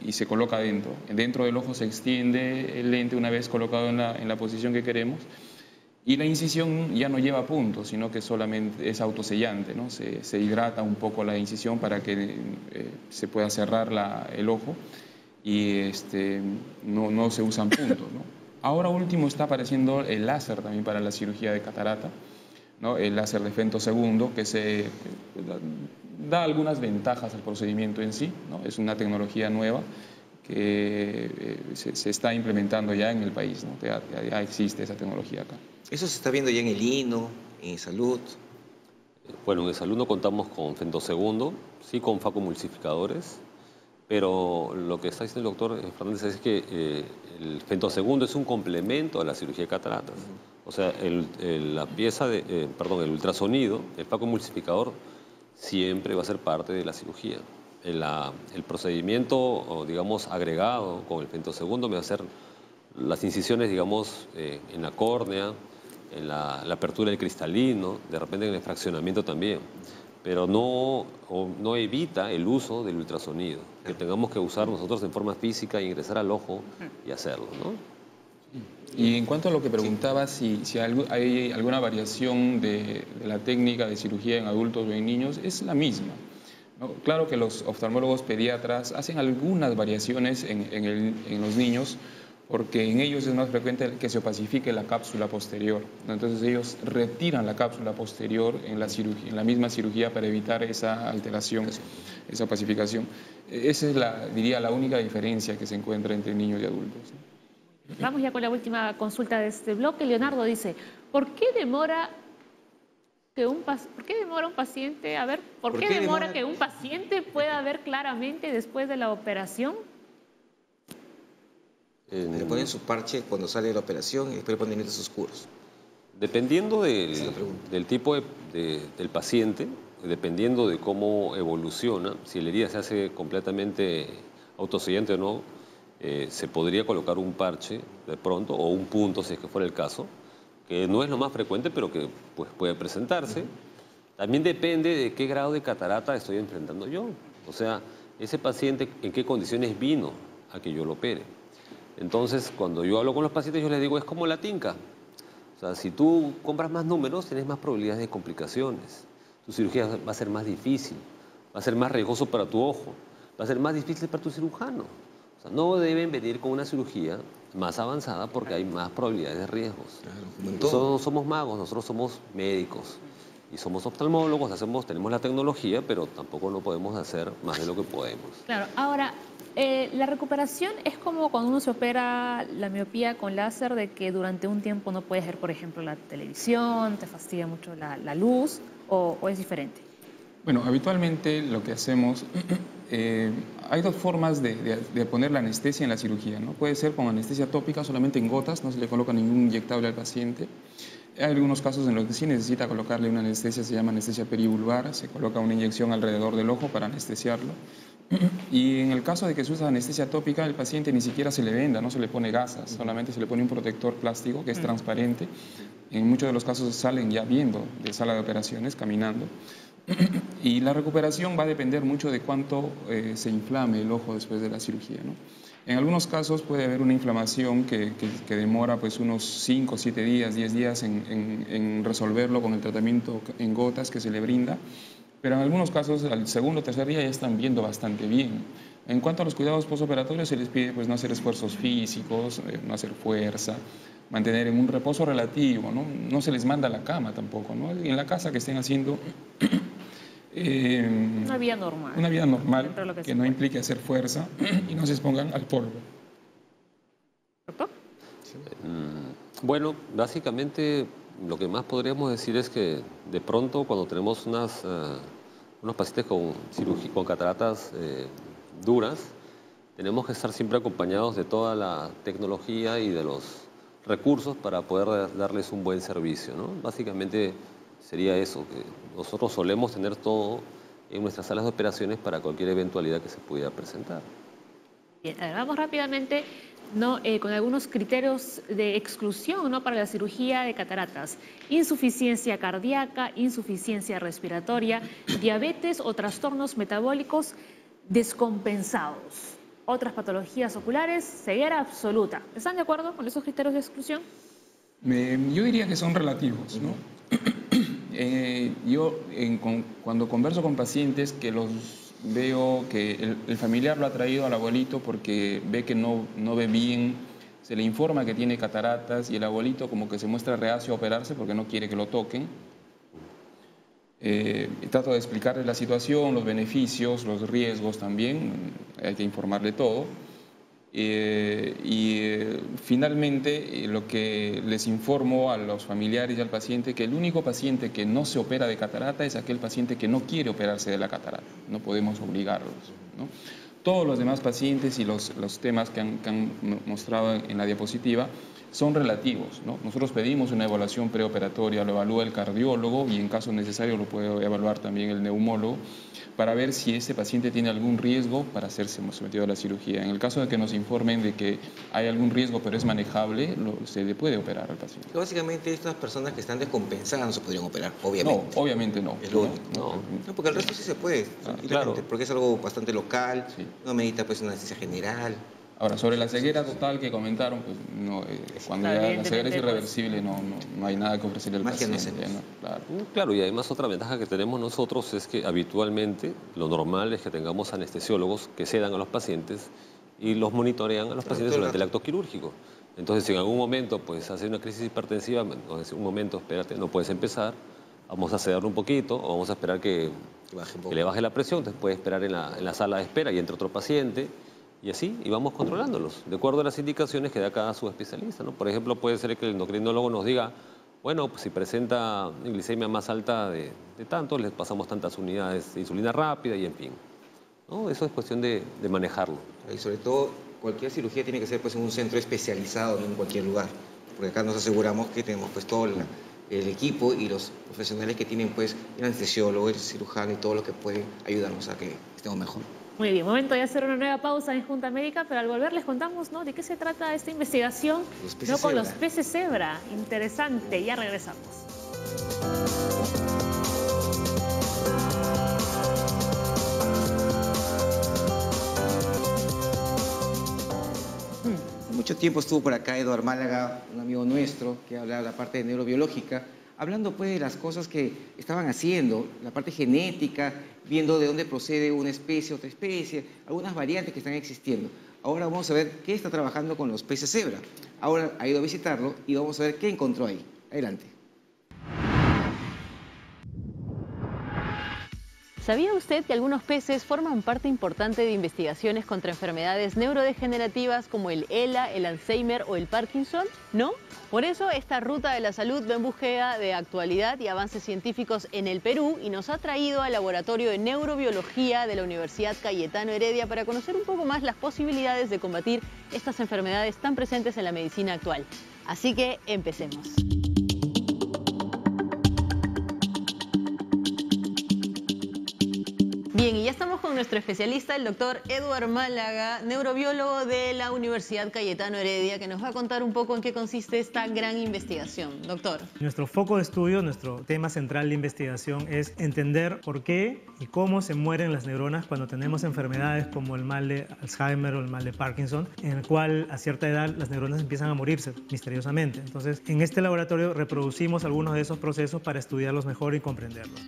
y se coloca dentro. Dentro del ojo se extiende el lente una vez colocado en la posición que queremos. Y la incisión ya no lleva puntos, sino que solamente es autosellante, ¿no? Se hidrata un poco la incisión para que se pueda cerrar el ojo y no se usan puntos, ¿no? Ahora último está apareciendo el láser también para la cirugía de catarata, ¿no? El láser de femtosegundo, que da algunas ventajas al procedimiento en sí, ¿no? Es una tecnología nueva que se está implementando ya en el país, ¿no? Ya existe esa tecnología acá. Eso se está viendo ya en el INO, en salud. Bueno, en el salud no contamos con femtosegundo, sí con facomulsificadores, pero lo que está diciendo el doctor Fernández es que el femtosegundo es un complemento a la cirugía de cataratas. O sea, el ultrasonido, el facomulsificador, siempre va a ser parte de la cirugía. El procedimiento, digamos, agregado con el femtosegundo va a ser las incisiones, digamos, en la córnea, en la apertura del cristalino, de repente en el fraccionamiento también, pero no evita el uso del ultrasonido, que tengamos que usar nosotros en forma física, ingresar al ojo y hacerlo, ¿no? Y en cuanto a lo que preguntaba, si hay alguna variación de la técnica de cirugía en adultos o en niños, es la misma, ¿no? Claro que los oftalmólogos pediatras hacen algunas variaciones en los niños, porque en ellos es más frecuente que se opacifique la cápsula posterior, ¿no? Entonces ellos retiran la cápsula posterior en la misma cirugía para evitar esa alteración, esa opacificación. Esa es, diría, la única diferencia que se encuentra entre niños y adultos, ¿no? Vamos ya con la última consulta de este bloque. Leonardo dice, ¿por qué demora un paciente, ¿por qué demora que un paciente pueda ver claramente después de la operación? Le ponen su parche cuando sale de la operación y después le ponen lentes oscuros. Dependiendo del tipo del paciente, dependiendo de cómo evoluciona, si la herida se hace completamente autosellante o no, se podría colocar un parche de pronto o un punto, si es que fuera el caso, que no es lo más frecuente, pero que pues, puede presentarse. También depende de qué grado de catarata estoy enfrentando yo. O sea, ese paciente, en qué condiciones vino a que yo lo opere. Entonces, cuando yo hablo con los pacientes, yo les digo, es como la tinca. O sea, si tú compras más números, tienes más probabilidades de complicaciones. Tu cirugía va a ser más difícil, va a ser más riesgoso para tu ojo, va a ser más difícil para tu cirujano. O sea, no deben venir con una cirugía más avanzada porque hay más probabilidades de riesgos. Claro, nosotros no somos magos, nosotros somos médicos y somos oftalmólogos, tenemos la tecnología, pero tampoco no podemos hacer más de lo que podemos. Claro, ahora, la recuperación es como cuando uno se opera la miopía con láser, de que durante un tiempo no puedes ver, por ejemplo, la televisión, te fastidia mucho la luz, o es diferente. Bueno, habitualmente lo que hacemos, hay dos formas de poner la anestesia en la cirugía, ¿no? Puede ser con anestesia tópica, solamente en gotas, no se le coloca ningún inyectable al paciente. Hay algunos casos en los que sí necesita colocarle una anestesia, se llama anestesia perivulvar, se coloca una inyección alrededor del ojo para anestesiarlo. Y en el caso de que se usa anestesia tópica, el paciente ni siquiera se le venda, no se le pone gasas, solamente se le pone un protector plástico que es transparente. En muchos de los casos salen ya viendo de sala de operaciones, caminando. Y la recuperación va a depender mucho de cuánto se inflame el ojo después de la cirugía, ¿no? En algunos casos puede haber una inflamación que demora pues unos 5, 7 días, 10 días en resolverlo con el tratamiento en gotas que se le brinda, pero en algunos casos al segundo o tercer día ya están viendo bastante bien. En cuanto a los cuidados postoperatorios, se les pide pues, no hacer esfuerzos físicos, no hacer fuerza, mantener en un reposo relativo, ¿no? No se les manda a la cama tampoco, ¿no? En la casa que estén haciendo una vida normal. Una vida normal que no implique hacer fuerza y no se expongan al polvo. ¿Doctor? Bueno, básicamente lo que más podríamos decir es que de pronto cuando tenemos unos pacientes con cataratas duras, tenemos que estar siempre acompañados de toda la tecnología y de los recursos para poder darles un buen servicio, ¿no? Básicamente sería eso, que nosotros solemos tener todo en nuestras salas de operaciones para cualquier eventualidad que se pudiera presentar. Bien, a ver, vamos rápidamente ¿no? Con algunos criterios de exclusión, ¿no? Para la cirugía de cataratas: insuficiencia cardíaca, insuficiencia respiratoria, diabetes o trastornos metabólicos descompensados, otras patologías oculares, ceguera absoluta. ¿Están de acuerdo con esos criterios de exclusión? Yo diría que son relativos, ¿no? Cuando converso con pacientes que los veo que el familiar lo ha traído al abuelito porque ve que no ve bien, se le informa que tiene cataratas y el abuelito como que se muestra reacio a operarse porque no quiere que lo toquen. Trato de explicarle la situación, los beneficios, los riesgos también, hay que informarle todo. Finalmente, lo que les informo a los familiares y al paciente, que el único paciente que no se opera de catarata es aquel paciente que no quiere operarse de la catarata. No podemos obligarlos, ¿no? Todos los demás pacientes y los temas que han mostrado en la diapositiva son relativos, ¿no? Nosotros pedimos una evaluación preoperatoria, lo evalúa el cardiólogo y en caso necesario lo puede evaluar también el neumólogo para ver si ese paciente tiene algún riesgo para serse sometido a la cirugía. En el caso de que nos informen de que hay algún riesgo pero es manejable, se le puede operar al paciente. Básicamente estas personas que están descompensadas no se podrían operar, obviamente. No, obviamente no. Es lo único. No, porque el resto sí se puede, claro. porque es algo bastante local, Sí. no medita pues una anestesia general. Ahora, sobre la ceguera total que comentaron, pues no, cuando ya la ceguera es irreversible, no hay nada que ofrecerle al Magia no paciente. hacemos. ¿No? Claro. Claro, y además otra ventaja que tenemos nosotros es que habitualmente lo normal es que tengamos anestesiólogos que sedan a los pacientes y los monitorean a los pacientes durante el acto quirúrgico. Entonces, si en algún momento pues hace una crisis hipertensiva, un momento, espérate, no puedes empezar, vamos a sedarlo un poquito o vamos a esperar que le baje la presión, entonces puede esperar en la sala de espera y entre otro paciente. Y así, y vamos controlándolos, de acuerdo a las indicaciones que da cada subespecialista, ¿no? Por ejemplo, puede ser que el endocrinólogo nos diga, bueno, pues si presenta glicemia más alta de tanto, les pasamos tantas unidades de insulina rápida y en fin, ¿no? Eso es cuestión de manejarlo. Y sobre todo, cualquier cirugía tiene que ser pues en un centro especializado, no en cualquier lugar. Porque acá nos aseguramos que tenemos pues todo el equipo y los profesionales que tienen pues el anestesiólogo, el cirujano y todo lo que pueden ayudarnos a que estemos mejor. Muy bien, momento de hacer una nueva pausa en Junta Médica, pero al volver les contamos, ¿no?, de qué se trata esta investigación, ¿no?, con los peces cebra. Interesante, ya regresamos. Mucho tiempo estuvo por acá Eduardo Málaga, un amigo nuestro que habla de la parte de neurobiológica, hablando pues de las cosas que estaban haciendo, la parte genética, viendo de dónde procede una especie, otra especie, algunas variantes que están existiendo. Ahora vamos a ver qué está trabajando con los peces cebra. Ahora ha ido a visitarlo y vamos a ver qué encontró ahí. Adelante. ¿Sabía usted que algunos peces forman parte importante de investigaciones contra enfermedades neurodegenerativas como el ELA, el Alzheimer o el Parkinson? ¿No? Por eso esta ruta de la salud va en búsqueda de actualidad y avances científicos en el Perú y nos ha traído al Laboratorio de Neurobiología de la Universidad Cayetano Heredia para conocer un poco más las posibilidades de combatir estas enfermedades tan presentes en la medicina actual. Así que empecemos. Bien, y ya estamos con nuestro especialista, el doctor Eduardo Málaga, neurobiólogo de la Universidad Cayetano Heredia, que nos va a contar un poco en qué consiste esta gran investigación. Doctor. Nuestro foco de estudio, nuestro tema central de investigación es entender por qué y cómo se mueren las neuronas cuando tenemos enfermedades como el mal de Alzheimer o el mal de Parkinson, en el cual a cierta edad las neuronas empiezan a morirse misteriosamente. Entonces, en este laboratorio reproducimos algunos de esos procesos para estudiarlos mejor y comprenderlos.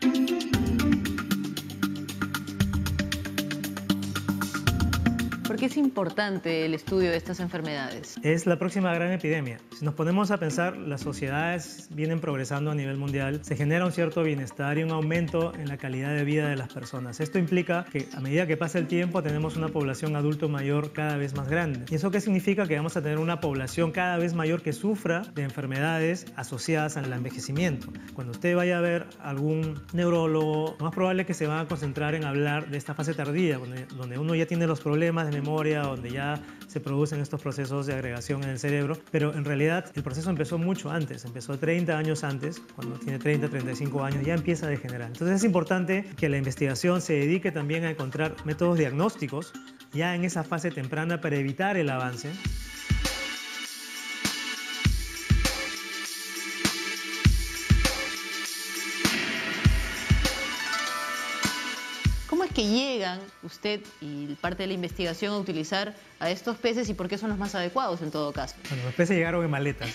¿Por qué es importante el estudio de estas enfermedades? Es la próxima gran epidemia. Si nos ponemos a pensar, las sociedades vienen progresando a nivel mundial, se genera un cierto bienestar y un aumento en la calidad de vida de las personas. Esto implica que a medida que pasa el tiempo tenemos una población adulto mayor cada vez más grande. ¿Y eso qué significa? Que vamos a tener una población cada vez mayor que sufra de enfermedades asociadas al envejecimiento. Cuando usted vaya a ver algún neurólogo, lo más probable es que se va a concentrar en hablar de esta fase tardía, donde uno ya tiene los problemas de memoria, donde ya se producen estos procesos de agregación en el cerebro, pero en realidad el proceso empezó mucho antes, empezó 30 años antes, cuando tiene 30, 35 años ya empieza a degenerar. Entonces es importante que la investigación se dedique también a encontrar métodos diagnósticos ya en esa fase temprana para evitar el avance. que llegan usted y parte de la investigación a utilizar a estos peces y por qué son los más adecuados en todo caso? Bueno, los peces llegaron en maletas.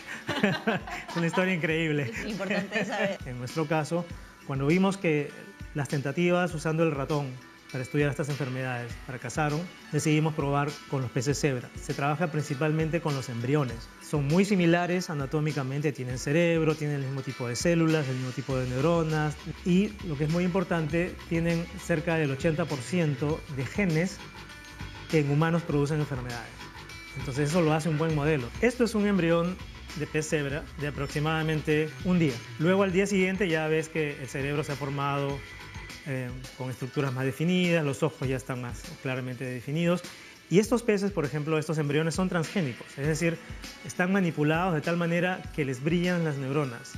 Es una historia increíble. Es importante saber. En nuestro caso, cuando vimos que las tentativas usando el ratón para estudiar estas enfermedades fracasaron, decidimos probar con los peces cebra. Se trabaja principalmente con los embriones. Son muy similares anatómicamente, tienen cerebro, tienen el mismo tipo de células, el mismo tipo de neuronas y, lo que es muy importante, tienen cerca del 80% de genes que en humanos producen enfermedades. Entonces eso lo hace un buen modelo. Esto es un embrión de pez cebra de aproximadamente un día. Luego al día siguiente ya ves que el cerebro se ha formado con estructuras más definidas, los ojos ya están más claramente definidos. Y estos peces, por ejemplo, estos embriones son transgénicos, es decir, están manipulados de tal manera que les brillan las neuronas.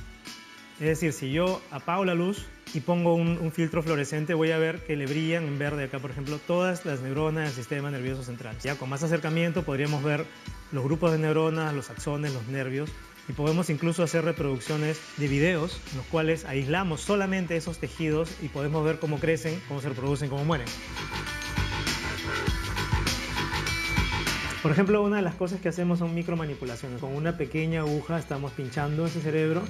Es decir, si yo apago la luz y pongo un filtro fluorescente, voy a ver que le brillan en verde acá, por ejemplo, todas las neuronas del sistema nervioso central. Ya con más acercamiento podríamos ver los grupos de neuronas, los axones, los nervios, y podemos incluso hacer reproducciones de videos en los cuales aislamos solamente esos tejidos y podemos ver cómo crecen, cómo se reproducen, cómo mueren. Por ejemplo, una de las cosas que hacemos son micromanipulaciones. Con una pequeña aguja estamos pinchando ese cerebro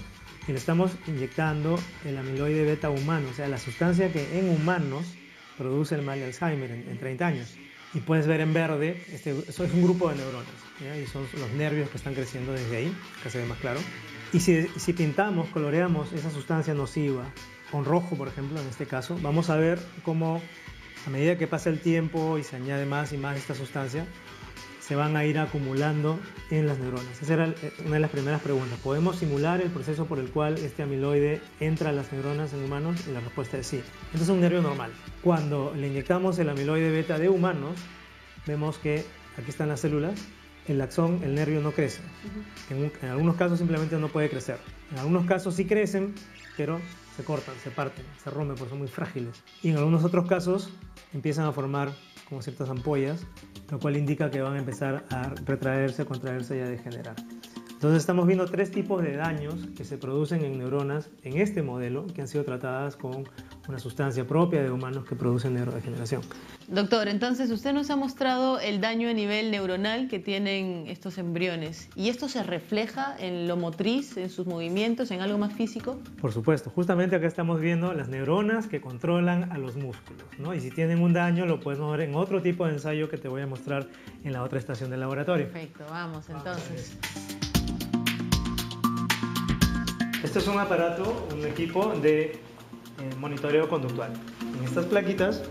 y le estamos inyectando el amiloide beta humano, o sea, la sustancia que en humanos produce el mal de Alzheimer en 30 años. Y puedes ver en verde, eso es un grupo de neuronas, ¿ya? Y son los nervios que están creciendo desde ahí, que se ve más claro. Y si pintamos, coloreamos esa sustancia nociva con rojo, por ejemplo, en este caso, vamos a ver cómo a medida que pasa el tiempo y se añade más y más esta sustancia, se van a ir acumulando en las neuronas. Esa era una de las primeras preguntas. ¿Podemos simular el proceso por el cual este amiloide entra a las neuronas en humanos? Y la respuesta es sí. Entonces es un nervio normal. Cuando le inyectamos el amiloide beta de humanos, vemos que aquí están las células, el axón, el nervio no crece. En algunos casos simplemente no puede crecer. En algunos casos sí crecen, pero se cortan, se parten, se rompen porque son muy frágiles. Y en algunos otros casos empiezan a formar como ciertas ampollas, lo cual indica que van a empezar a retraerse, a contraerse y a degenerar. Entonces estamos viendo 3 tipos de daños que se producen en neuronas en este modelo que han sido tratadas con una sustancia propia de humanos que produce neurodegeneración. Doctor, entonces usted nos ha mostrado el daño a nivel neuronal que tienen estos embriones. ¿Y esto se refleja en lo motriz, en sus movimientos, en algo más físico? Por supuesto. Justamente acá estamos viendo las neuronas que controlan a los músculos, ¿no? Y si tienen un daño lo podemos ver en otro tipo de ensayo que te voy a mostrar en la otra estación del laboratorio. Perfecto, vamos entonces. Este es un aparato, un equipo de monitoreo conductual. En estas plaquitas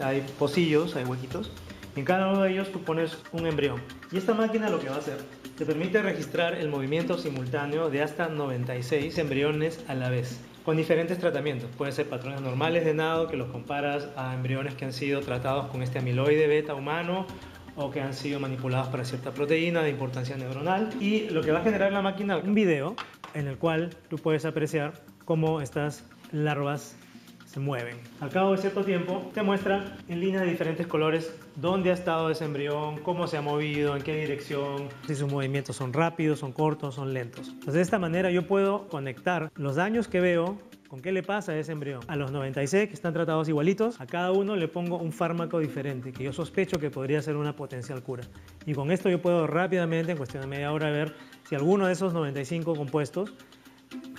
hay pocillos, hay huequitos, y en cada uno de ellos tú pones un embrión. Y esta máquina lo que va a hacer, te permite registrar el movimiento simultáneo de hasta 96 embriones a la vez, con diferentes tratamientos. Pueden ser patrones normales de nado, que los comparas a embriones que han sido tratados con este amiloide beta humano, o que han sido manipulados para cierta proteína de importancia neuronal. Y lo que va a generar la máquina, un video en el cual tú puedes apreciar cómo estas larvas se mueven. Al cabo de cierto tiempo te muestra en líneas de diferentes colores dónde ha estado ese embrión, cómo se ha movido, en qué dirección, si sus movimientos son rápidos, son cortos, son lentos. Entonces de esta manera yo puedo conectar los daños que veo con qué le pasa a ese embrión. A los 96 que están tratados igualitos, a cada uno le pongo un fármaco diferente que yo sospecho que podría ser una potencial cura. Y con esto yo puedo rápidamente, en cuestión de media hora, ver si alguno de esos 95 compuestos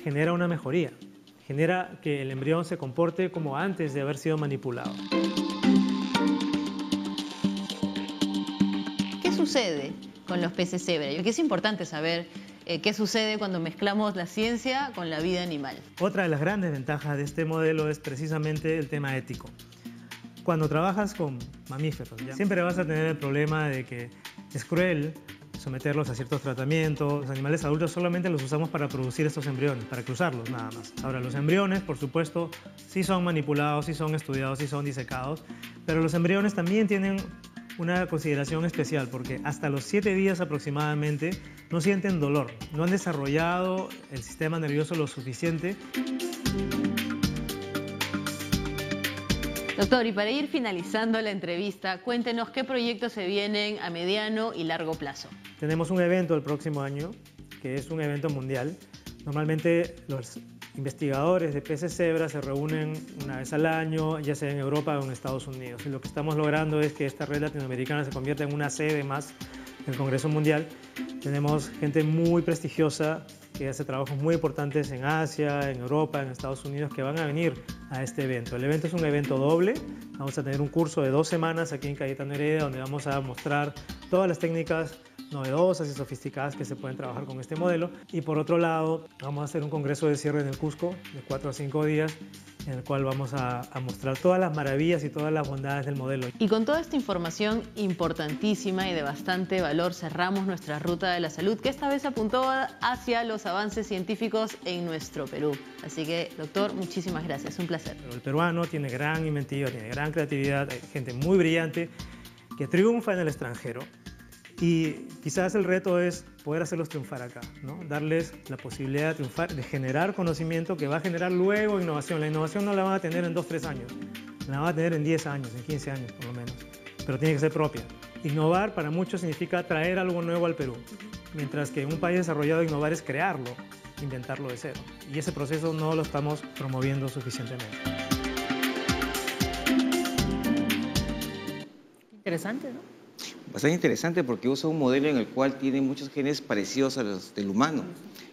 genera una mejoría. Genera que el embrión se comporte como antes de haber sido manipulado. ¿Qué sucede con los peces cebra? Yo creo que es importante saber qué sucede cuando mezclamos la ciencia con la vida animal. Otra de las grandes ventajas de este modelo es precisamente el tema ético. Cuando trabajas con mamíferos, siempre vas a tener el problema de que es cruel someterlos a ciertos tratamientos. Los animales adultos solamente los usamos para producir estos embriones, para cruzarlos nada más. Ahora, los embriones, por supuesto, sí son manipulados, sí son estudiados, sí son disecados, pero los embriones también tienen una consideración especial porque hasta los 7 días aproximadamente no sienten dolor, no han desarrollado el sistema nervioso lo suficiente. Doctor, y para ir finalizando la entrevista, cuéntenos qué proyectos se vienen a mediano y largo plazo. Tenemos un evento el próximo año, que es un evento mundial. Normalmente los investigadores de peces cebra se reúnen una vez al año, ya sea en Europa o en Estados Unidos. Y lo que estamos logrando es que esta red latinoamericana se convierta en una sede más del Congreso Mundial. Tenemos gente muy prestigiosa que hace trabajos muy importantes en Asia, en Europa, en Estados Unidos, que van a venir a este evento. El evento es un evento doble. Vamos a tener un curso de 2 semanas aquí en Cayetano Heredia, donde vamos a mostrar todas las técnicas novedosas y sofisticadas que se pueden trabajar con este modelo. Y por otro lado, vamos a hacer un congreso de cierre en el Cusco de 4 a 5 días, en el cual vamos a mostrar todas las maravillas y todas las bondades del modelo. Y con toda esta información importantísima y de bastante valor, cerramos nuestra ruta de la salud, que esta vez apuntó hacia los avances científicos en nuestro Perú. Así que, doctor, muchísimas gracias, un placer. Pero el peruano tiene gran inventiva, tiene gran creatividad, hay gente muy brillante que triunfa en el extranjero. Y quizás el reto es poder hacerlos triunfar acá, ¿no? Darles la posibilidad de triunfar, de generar conocimiento que va a generar luego innovación. La innovación no la van a tener en 2 o 3 años, la van a tener en 10 años, en 15 años por lo menos, pero tiene que ser propia. Innovar para muchos significa traer algo nuevo al Perú, mientras que en un país desarrollado innovar es crearlo, inventarlo de cero. Y ese proceso no lo estamos promoviendo suficientemente. Interesante, ¿no? Bastante interesante porque usa un modelo en el cual tiene muchos genes parecidos a los del humano.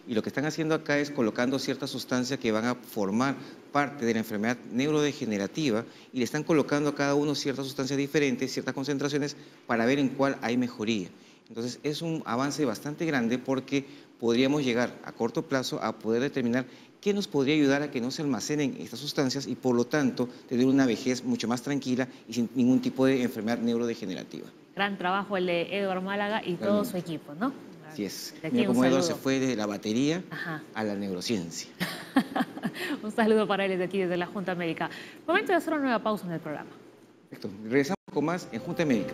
Y lo que están haciendo acá es colocando ciertas sustancias que van a formar parte de la enfermedad neurodegenerativa y le están colocando a cada uno ciertas sustancias diferentes, ciertas concentraciones, para ver en cuál hay mejoría. Entonces es un avance bastante grande porque podríamos llegar a corto plazo a poder determinar qué nos podría ayudar a que no se almacenen estas sustancias y por lo tanto tener una vejez mucho más tranquila y sin ningún tipo de enfermedad neurodegenerativa. Gran trabajo el de Edward Málaga y todo su equipo, ¿no? Así es. De aquí Mira un cómo Edward saludo. se fue de la batería Ajá. a la neurociencia. Un saludo para él desde aquí, desde la Junta Médica. Momento de hacer una nueva pausa en el programa. Perfecto. Regresamos con más en Junta Médica.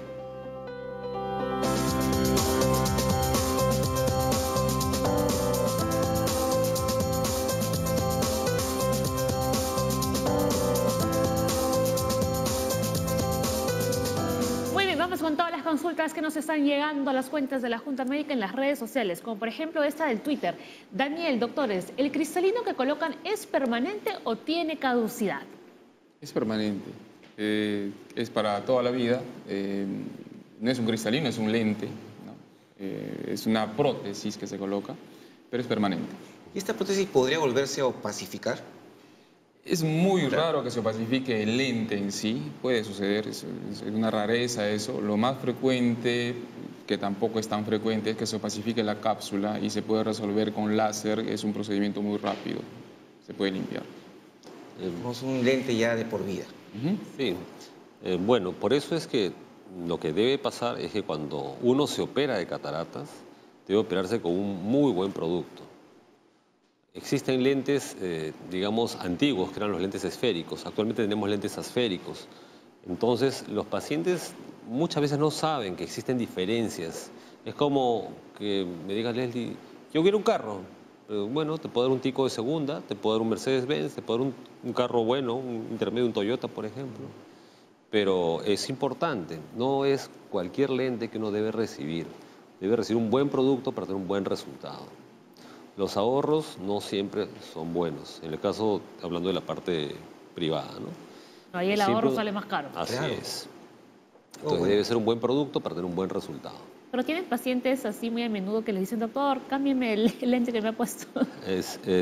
Con todas las consultas que nos están llegando a las cuentas de la Junta Médica en las redes sociales, como por ejemplo esta del Twitter. Daniel, doctores, ¿el cristalino que colocan es permanente o tiene caducidad? Es permanente, es para toda la vida, no es un cristalino, es un lente, ¿no? Es una prótesis que se coloca, pero es permanente. ¿Y esta prótesis podría volverse a opacificar? Es muy raro que se opacifique el lente en sí, puede suceder, es una rareza eso. Lo más frecuente, que tampoco es tan frecuente, es que se opacifique la cápsula y se puede resolver con láser, es un procedimiento muy rápido, se puede limpiar. Es un lente ya de por vida. Sí, bueno, por eso es que lo que debe pasar es que cuando uno se opera de cataratas, debe operarse con un muy buen producto. Existen lentes, digamos, antiguos, que eran los lentes esféricos. Actualmente tenemos lentes asféricos. Entonces, los pacientes muchas veces no saben que existen diferencias. Es como que me diga Leslie, yo quiero un carro. Bueno, te puedo dar un Tico de segunda, te puedo dar un Mercedes-Benz, te puedo dar un carro bueno, un intermedio, un Toyota, por ejemplo. Pero es importante, no es cualquier lente que uno debe recibir. Debe recibir un buen producto para tener un buen resultado. Los ahorros no siempre son buenos, en el caso, hablando de la parte privada, ¿no? Ahí el ahorro sale más caro. Así Claro. es. Entonces debe ser un buen producto para tener un buen resultado. Pero tienen pacientes así muy a menudo que les dicen, doctor, cámbiame el lente que me ha puesto.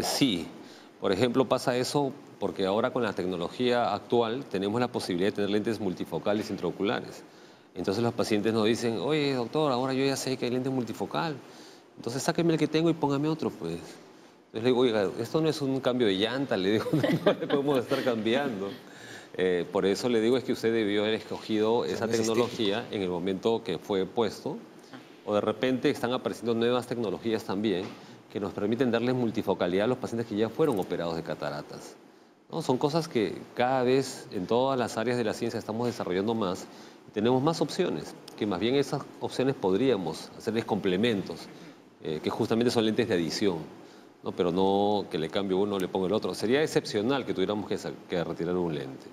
Sí, por ejemplo pasa eso porque ahora con la tecnología actual tenemos la posibilidad de tener lentes multifocales intraoculares. Entonces los pacientes nos dicen, oye doctor, ahora yo ya sé que hay lente multifocal. Entonces sáqueme el que tengo y póngame otro, pues. Entonces le digo, oiga, esto no es un cambio de llanta, le digo, no le podemos estar cambiando. Por eso le digo es que usted debió haber escogido esa tecnología en el momento que fue puesto, o de repente están apareciendo nuevas tecnologías también que nos permiten darles multifocalidad a los pacientes que ya fueron operados de cataratas, ¿no? Son cosas que cada vez en todas las áreas de la ciencia estamos desarrollando más y tenemos más opciones, que más bien esas opciones podríamos hacerles complementos. Que justamente son lentes de adición, ¿no? Pero no que le cambie uno, le ponga el otro. Sería excepcional que tuviéramos que retirar un lente.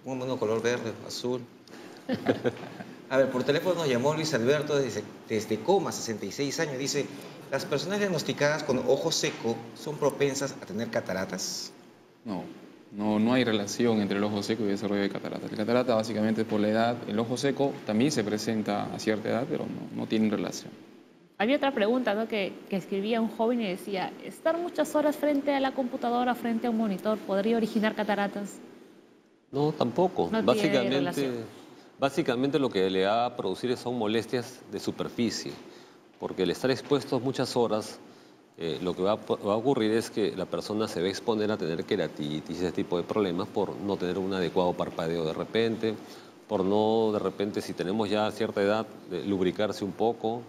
Póngame uno color verde, azul. A ver, por teléfono nos llamó Luis Alberto desde Coma, 66 años. Dice, ¿las personas diagnosticadas con ojo seco son propensas a tener cataratas? No hay relación entre el ojo seco y el desarrollo de cataratas. La catarata básicamente es por la edad. El ojo seco también se presenta a cierta edad, pero no tienen relación. Había otra pregunta, ¿no? que escribía un joven y decía, ¿estar muchas horas frente a la computadora, frente a un monitor, podría originar cataratas? No, tampoco. No tiene relación. Básicamente lo que le va a producir son molestias de superficie, porque el estar expuesto muchas horas, lo que va a ocurrir es que la persona se va a exponer a tener queratitis y ese tipo de problemas por no tener un adecuado parpadeo de repente, por no, de repente, si tenemos ya cierta edad, lubricarse un poco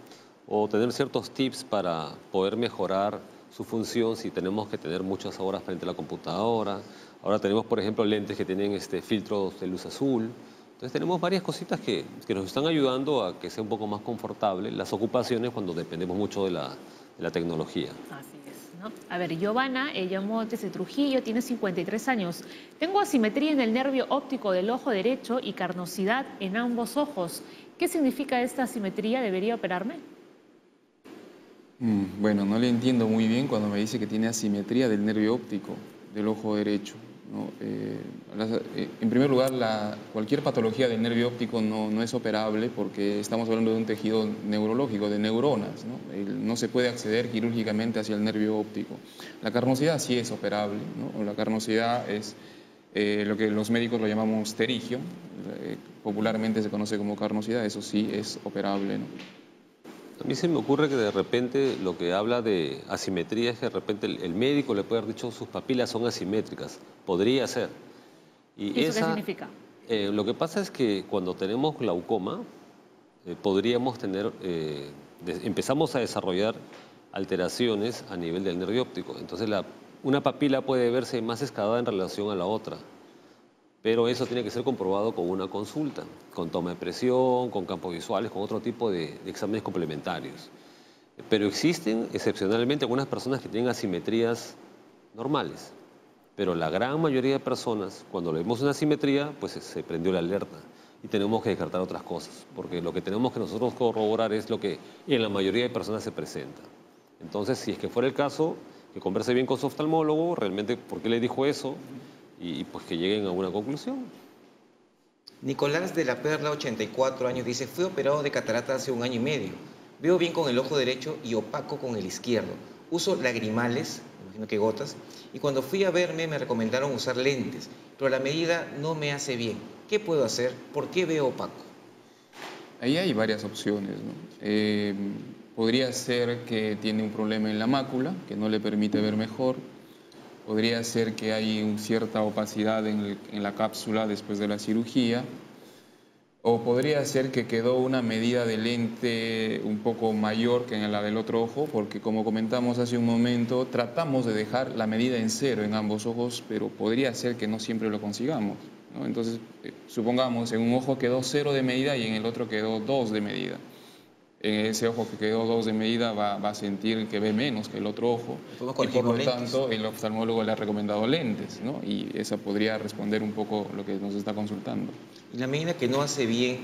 o tener ciertos tips para poder mejorar su función si tenemos que tener muchas horas frente a la computadora. Ahora tenemos, por ejemplo, lentes que tienen filtros de luz azul. Entonces tenemos varias cositas que nos están ayudando a que sea un poco más confortable las ocupaciones cuando dependemos mucho de la tecnología. Así es, ¿no? A ver, Giovanna llamó desde Trujillo, tiene 53 años. Tengo asimetría en el nervio óptico del ojo derecho y carnosidad en ambos ojos. ¿Qué significa esta asimetría? ¿Debería operarme? Bueno, no le entiendo muy bien cuando me dice que tiene asimetría del nervio óptico del ojo derecho, ¿no? En primer lugar, cualquier patología del nervio óptico no es operable porque estamos hablando de un tejido neurológico, de neuronas, ¿no? No se puede acceder quirúrgicamente hacia el nervio óptico. La carnosidad sí es operable, ¿no? La carnosidad es lo que los médicos lo llamamos pterigio, popularmente se conoce como carnosidad, eso sí es operable, ¿no? A mí se me ocurre que de repente lo que habla de asimetría es que de repente el médico le puede haber dicho sus papilas son asimétricas. Podría ser. ¿Y eso qué significa? Lo que pasa es que cuando tenemos glaucoma, podríamos tener, empezamos a desarrollar alteraciones a nivel del nervio óptico. Entonces una papila puede verse más escalada en relación a la otra. Pero eso tiene que ser comprobado con una consulta, con toma de presión, con campos visuales, con otro tipo de exámenes complementarios. Pero existen excepcionalmente algunas personas que tienen asimetrías normales. Pero la gran mayoría de personas, cuando vemos una asimetría, pues se prendió la alerta y tenemos que descartar otras cosas. Porque lo que tenemos que nosotros corroborar es lo que en la mayoría de personas se presenta. Entonces, si es que fuera el caso, que converse bien con su oftalmólogo, realmente por qué le dijo eso, y pues que lleguen a una conclusión. Nicolás de la Perla, 84 años, dice, fui operado de catarata hace 1 año y medio. Veo bien con el ojo derecho y opaco con el izquierdo. Uso lagrimales, me imagino que gotas, y cuando fui a verme me recomendaron usar lentes, pero la medida no me hace bien. ¿Qué puedo hacer? ¿Por qué veo opaco? Ahí hay varias opciones, ¿no? Podría ser que tiene un problema en la mácula, que no le permite ver mejor. Podría ser que hay cierta opacidad en la cápsula después de la cirugía, o podría ser que quedó una medida de lente un poco mayor que en la del otro ojo, porque como comentamos hace un momento, tratamos de dejar la medida en 0 en ambos ojos, pero podría ser que no siempre lo consigamos, ¿no? Entonces, supongamos, en un ojo quedó 0 de medida y en el otro quedó 2 de medida. En ese ojo que quedó 2 de medida va a sentir que ve menos que el otro ojo y por lo tanto el oftalmólogo le ha recomendado lentes, ¿no? Y esa podría responder un poco lo que nos está consultando. Y la medida que no hace bien,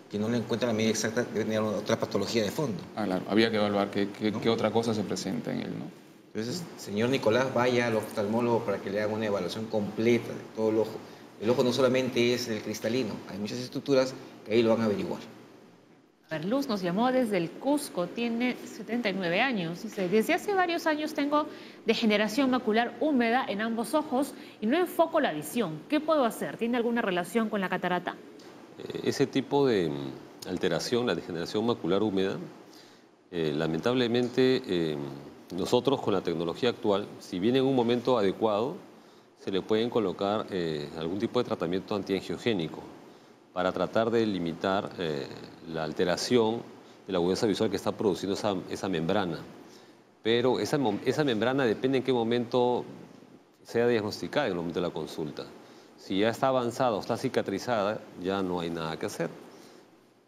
que no le encuentra la medida exacta, debe tener otra patología de fondo. Claro, había que evaluar qué otra cosa se presenta en él, ¿no? Entonces, señor Nicolás, vaya al oftalmólogo para que le haga una evaluación completa de todo el ojo. El ojo no solamente es el cristalino, hay muchas estructuras que ahí lo van a averiguar. A ver, Luz nos llamó desde el Cusco, tiene 79 años. Dice, desde hace varios años tengo degeneración macular húmeda en ambos ojos y no enfoco la visión. ¿Qué puedo hacer? ¿Tiene alguna relación con la catarata? Ese tipo de alteración, la degeneración macular húmeda, lamentablemente nosotros con la tecnología actual, si bien en un momento adecuado, se le pueden colocar algún tipo de tratamiento antiangiogénico para tratar de limitar la alteración de la agudeza visual que está produciendo esa membrana. Pero esa membrana depende en qué momento sea diagnosticada, en el momento de la consulta. Si ya está avanzada o está cicatrizada, ya no hay nada que hacer.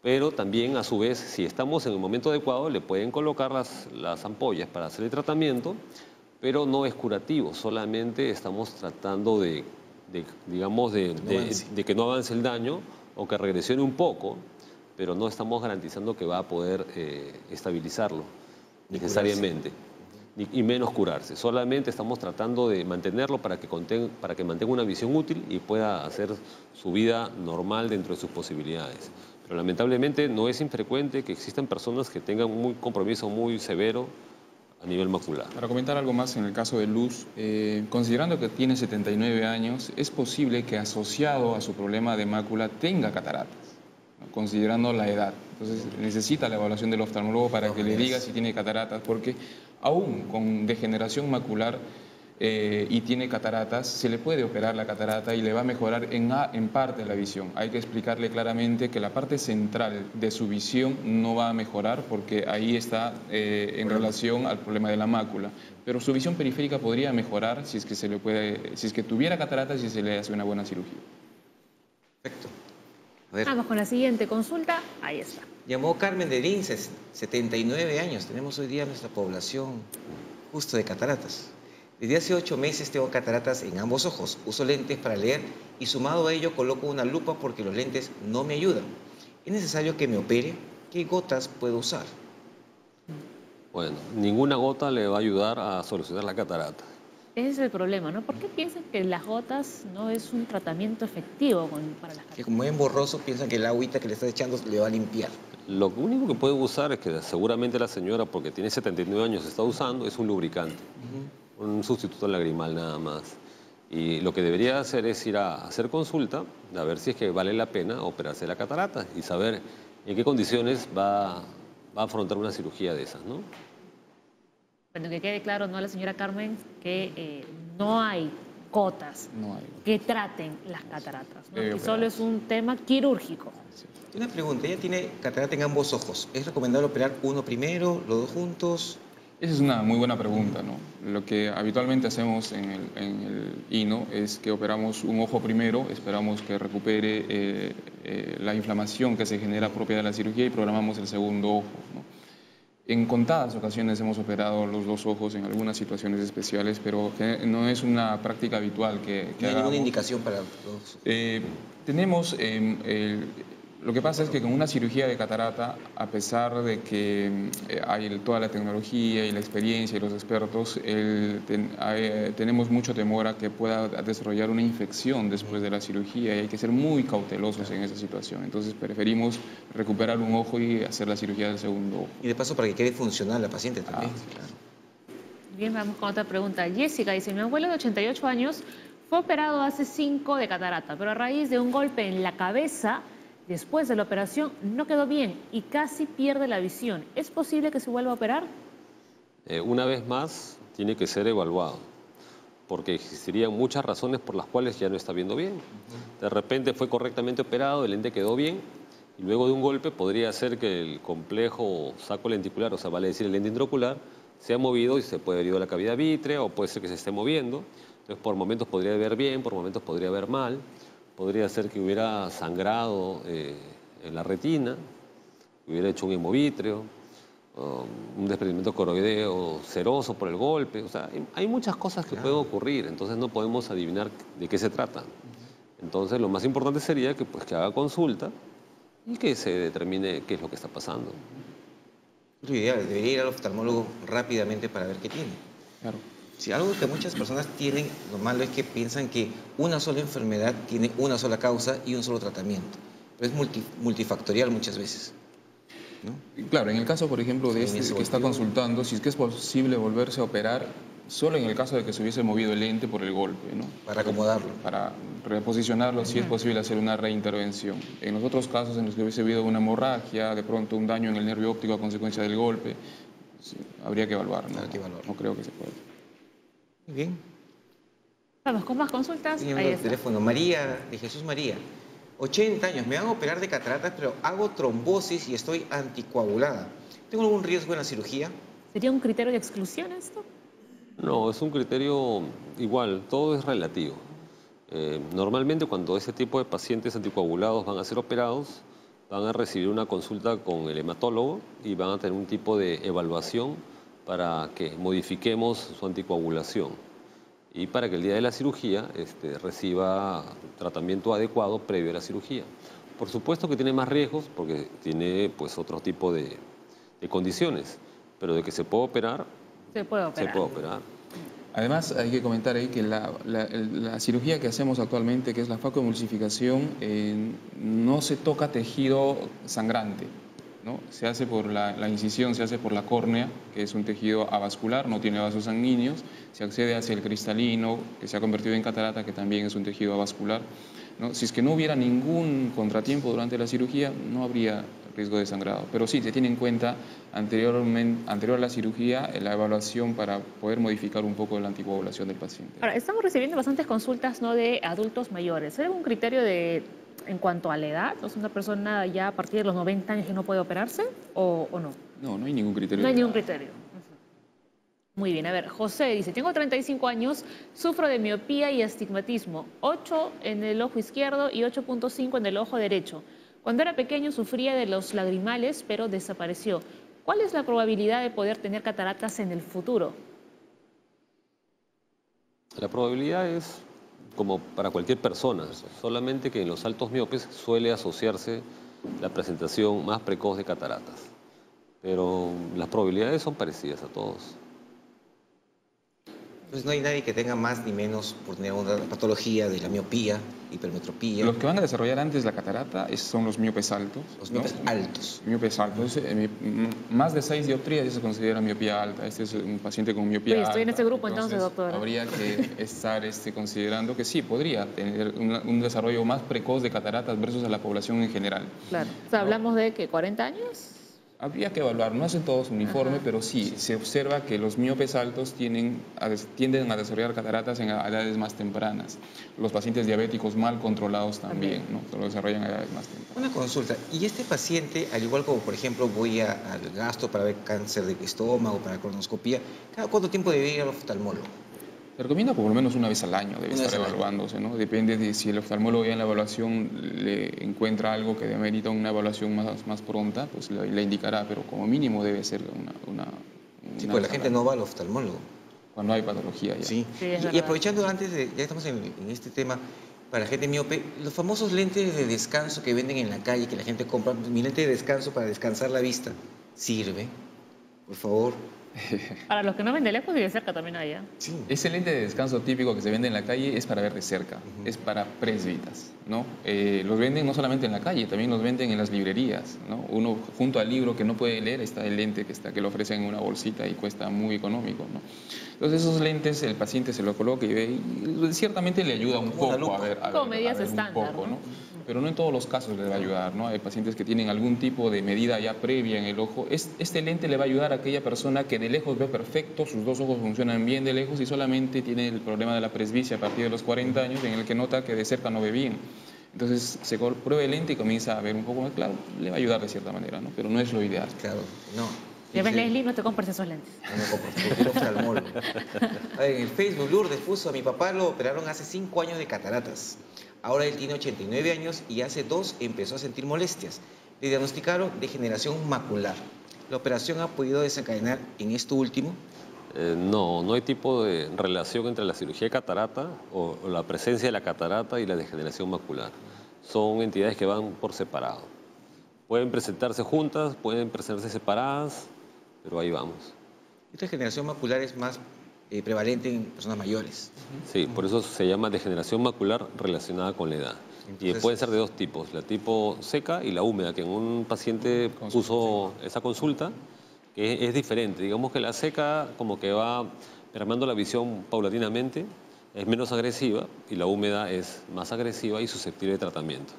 Pero también, a su vez, si estamos en el momento adecuado, le pueden colocar las ampollas para hacer el tratamiento, pero no es curativo, solamente estamos tratando de que no avance el daño, o que regresione un poco, pero no estamos garantizando que va a poder estabilizarlo Ni necesariamente, y menos curarse. Solamente estamos tratando de mantenerlo para que mantenga una visión útil y pueda hacer su vida normal dentro de sus posibilidades. Pero lamentablemente no es infrecuente que existan personas que tengan un compromiso muy severo a nivel macular. Para comentar algo más en el caso de Luz, considerando que tiene 79 años, es posible que asociado a su problema de mácula tenga cataratas, ¿no? Considerando la edad. Entonces necesita la evaluación del oftalmólogo para que le diga si tiene cataratas, porque aún con degeneración macular y tiene cataratas, se le puede operar la catarata y le va a mejorar en parte la visión. Hay que explicarle claramente que la parte central de su visión no va a mejorar porque ahí está en relación al problema de la mácula. Pero su visión periférica podría mejorar si es que si es que tuviera cataratas y se le hace una buena cirugía. Perfecto. A ver, Vamos con la siguiente consulta. Ahí está. llamó Carmen de Linces, 79 años. Tenemos hoy día nuestra población justo de cataratas. Desde hace 8 meses tengo cataratas en ambos ojos. Uso lentes para leer y sumado a ello coloco una lupa porque los lentes no me ayudan. ¿Es necesario que me opere? ¿Qué gotas puedo usar? Bueno, ninguna gota le va a ayudar a solucionar la catarata. Ese es el problema, ¿no? ¿Por qué piensan que las gotas no es un tratamiento efectivo para las Que cataratas? como es borroso, piensan que el agüita que le está echando le va a limpiar. Lo único que puede usar es que seguramente la señora, porque tiene 79 años, está usando, es un lubricante. Un sustituto lagrimal nada más. Y lo que debería hacer es ir a hacer consulta, a ver si es que vale la pena operarse la catarata y saber en qué condiciones va a afrontar una cirugía de esas, ¿no? Bueno, que quede claro, ¿no?, a la señora Carmen, que no hay gotas No hay. que traten las cataratas, ¿no? Debe Que solo es un tema quirúrgico. Una pregunta, ella tiene catarata en ambos ojos. ¿Es recomendable operar uno primero, los dos juntos? Esa es una muy buena pregunta, ¿no? Lo que habitualmente hacemos en el INO es que operamos un ojo primero, esperamos que recupere la inflamación que se genera propia de la cirugía y programamos el segundo ojo, ¿no? En contadas ocasiones hemos operado los dos ojos en algunas situaciones especiales, pero que no es una práctica habitual que ¿No hay ninguna hagamos. indicación para los... Tenemos, lo que pasa es que con una cirugía de catarata, a pesar de que hay toda la tecnología y la experiencia y los expertos, tenemos mucho temor a que pueda desarrollar una infección después de la cirugía y hay que ser muy cautelosos en esa situación. Entonces preferimos recuperar un ojo y hacer la cirugía del segundo ojo. Y de paso para que quede funcional la paciente también. Claro. Bien, vamos con otra pregunta. Jessica dice, mi abuelo de 88 años fue operado hace 5 de catarata, pero a raíz de un golpe en la cabeza, después de la operación, no quedó bien y casi pierde la visión. ¿Es posible que se vuelva a operar? Una vez más, tiene que ser evaluado, porque existirían muchas razones por las cuales ya no está viendo bien. De repente fue correctamente operado, el lente quedó bien, y luego de un golpe podría ser que el complejo saco lenticular, o sea, vale decir el lente intraocular, se ha movido y se puede haber ido a la cavidad vítrea o puede ser que se esté moviendo. Entonces, por momentos podría ver bien, por momentos podría ver mal. Podría ser que hubiera sangrado en la retina, que hubiera hecho un hemovítrea, un desprendimiento coroideo seroso por el golpe. O sea, hay muchas cosas que pueden ocurrir, entonces no podemos adivinar de qué se trata. Entonces, lo más importante sería que haga consulta y que se determine qué es lo que está pasando. Es lo ideal, debería ir al oftalmólogo rápidamente para ver qué tiene. Claro. Si algo que muchas personas tienen, lo malo es que piensan que una sola enfermedad tiene una sola causa y un solo tratamiento. Pero es multifactorial muchas veces, ¿no? Claro, en el caso, por ejemplo, de Sí, este que está consultando, si es que es posible volverse a operar, solo en el caso de que se hubiese movido el lente por el golpe, ¿no? Para acomodarlo. Para reposicionarlo, si es posible hacer una reintervención. En los otros casos en los que hubiese habido una hemorragia, de pronto un daño en el nervio óptico a consecuencia del golpe, sí, habría que evaluar, ¿no? No creo que se pueda. Muy bien. Vamos con más consultas. Tiene Ahí el está. teléfono. María, de Jesús María. 80 años, me van a operar de cataratas, pero hago trombosis y estoy anticoagulada. ¿Tengo algún riesgo en la cirugía? ¿Sería un criterio de exclusión esto? No, es un criterio igual, todo es relativo. Normalmente cuando ese tipo de pacientes anticoagulados van a ser operados, van a recibir una consulta con el hematólogo y van a tener un tipo de evaluación para que modifiquemos su anticoagulación y para que el día de la cirugía reciba tratamiento adecuado previo a la cirugía. Por supuesto que tiene más riesgos porque tiene pues otro tipo de condiciones, pero de que se puede operar, Se puede operar. se puede operar. Además, hay que comentar ahí que la cirugía que hacemos actualmente, que es la facoemulsificación, no se toca tejido sangrante, ¿no? Se hace por la incisión, se hace por la córnea, que es un tejido avascular, no tiene vasos sanguíneos, se accede hacia el cristalino, que se ha convertido en catarata, que también es un tejido avascular, ¿no? Si es que no hubiera ningún contratiempo durante la cirugía, no habría riesgo de sangrado. Pero sí, se tiene en cuenta anterior a la cirugía la evaluación para poder modificar un poco la anticoagulación del paciente. Ahora, estamos recibiendo bastantes consultas, ¿no?, de adultos mayores. ¿Hay algún criterio en cuanto a la edad? ¿Es una persona ya a partir de los 90 años que no puede operarse o no? No, no hay ningún criterio. No hay ningún criterio. Muy bien, a ver, José dice, tengo 35 años, sufro de miopía y astigmatismo, 8 en el ojo izquierdo y 8.5 en el ojo derecho. Cuando era pequeño sufría de los lagrimales, pero desapareció. ¿Cuál es la probabilidad de poder tener cataratas en el futuro? La probabilidad es como para cualquier persona, solamente que en los altos miopes suele asociarse la presentación más precoz de cataratas. Pero las probabilidades son parecidas a todos. Pues no hay nadie que tenga más ni menos por tener una patología de la miopía, hipermetropía. Los que van a desarrollar antes la catarata son los miopes altos. Los miopes altos. Miopes altos. Más de 6 dioptrías ya se considera miopía alta. Este es un paciente con miopía alta. Estoy en este grupo entonces, doctor. Habría que estar considerando que sí, podría tener un desarrollo más precoz de cataratas versus a la población en general. Claro. O sea, hablamos de que 40 años. Habría que evaluar, no hacen todos uniforme, pero sí, se observa que los miopes altos tienden a desarrollar cataratas en edades más tempranas. Los pacientes diabéticos mal controlados también, ¿no? Lo desarrollan a edades más tempranas. Una consulta, ¿y este paciente, al igual como por ejemplo voy al gastro para ver cáncer de estómago, para colonoscopía, ¿cada cuánto tiempo debe ir al oftalmólogo? Se recomienda por lo menos una vez al año, debe estar Una vez evaluándose, ¿no? Depende de si el oftalmólogo ya en la evaluación le encuentra algo que demerita una evaluación más pronta, pues le indicará, pero como mínimo debe ser una Sí, pues la gente no va al oftalmólogo. Cuando hay patología ya. Sí, Sí, es y verdad. aprovechando antes de, ya estamos en este tema, para la gente miope, los famosos lentes de descanso que venden en la calle, que la gente compra, mi lente de descanso para descansar la vista, ¿sirve? Por favor. Para los que no ven de lejos y de cerca también hay, ¿eh? Sí. Ese lente de descanso típico que se vende en la calle es para ver de cerca, es para presbitas, ¿no? Los venden no solamente en la calle, también los venden en las librerías, ¿no? Uno junto al libro que no puede leer está el lente que lo ofrecen en una bolsita y cuesta muy económico, ¿no? Entonces esos lentes el paciente se lo coloca y ve y ciertamente le ayuda un Como una poco lupa. a ver Como medidas un estándar, poco, ¿no? ¿no? Pero no en todos los casos le va a ayudar, ¿no? Hay pacientes que tienen algún tipo de medida ya previa en el ojo. Este lente le va a ayudar a aquella persona que de lejos ve perfecto, sus dos ojos funcionan bien de lejos y solamente tiene el problema de la presbicia a partir de los 40 años en el que nota que de cerca no ve bien. Entonces se prueba el lente y comienza a ver un poco más claro, le va a ayudar de cierta manera, ¿no? Pero no es lo ideal. Claro, no. Ya ves, Sí. Leslie, no te compres esos lentes. No me compro, prefiero oftalmólogo. A ver, en el Facebook, Lourdes puso, a mi papá lo operaron hace 5 años de cataratas. Ahora él tiene 89 años y hace 2 empezó a sentir molestias. Le diagnosticaron degeneración macular. ¿La operación ha podido desencadenar en esto último? No hay tipo de relación entre la cirugía de catarata o la presencia de la catarata y la degeneración macular. Son entidades que van por separado. Pueden presentarse juntas, pueden presentarse separadas, pero ahí vamos. Esta degeneración macular es más prevalente en personas mayores. Sí, por eso se llama degeneración macular relacionada con la edad. Entonces, Y puede ser de 2 tipos, la tipo seca y la húmeda, que en un paciente puso esa consulta, que es diferente. Digamos que la seca como que va mermando la visión paulatinamente, es menos agresiva, y la húmeda es más agresiva y susceptible de tratamiento.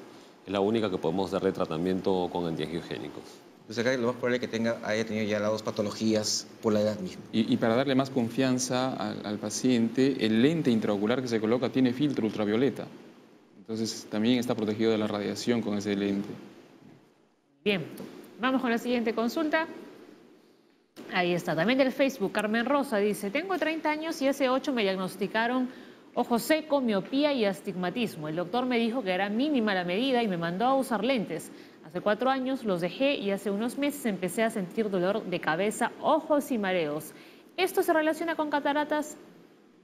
Es la única que podemos darle tratamiento con antiangiogénicos. Pues acá lo más probable es que haya tenido ya las 2 patologías por la edad misma. Y para darle más confianza al paciente, el lente intraocular que se coloca tiene filtro ultravioleta. Entonces también está protegido de la radiación con ese lente. Bien, vamos con la siguiente consulta. Ahí está, también del Facebook, Carmen Rosa dice, tengo 30 años y hace 8 me diagnosticaron ojo seco, miopía y astigmatismo. El doctor me dijo que era mínima la medida y me mandó a usar lentes. Hace 4 años los dejé y hace unos meses empecé a sentir dolor de cabeza, ojos y mareos. ¿Esto se relaciona con cataratas?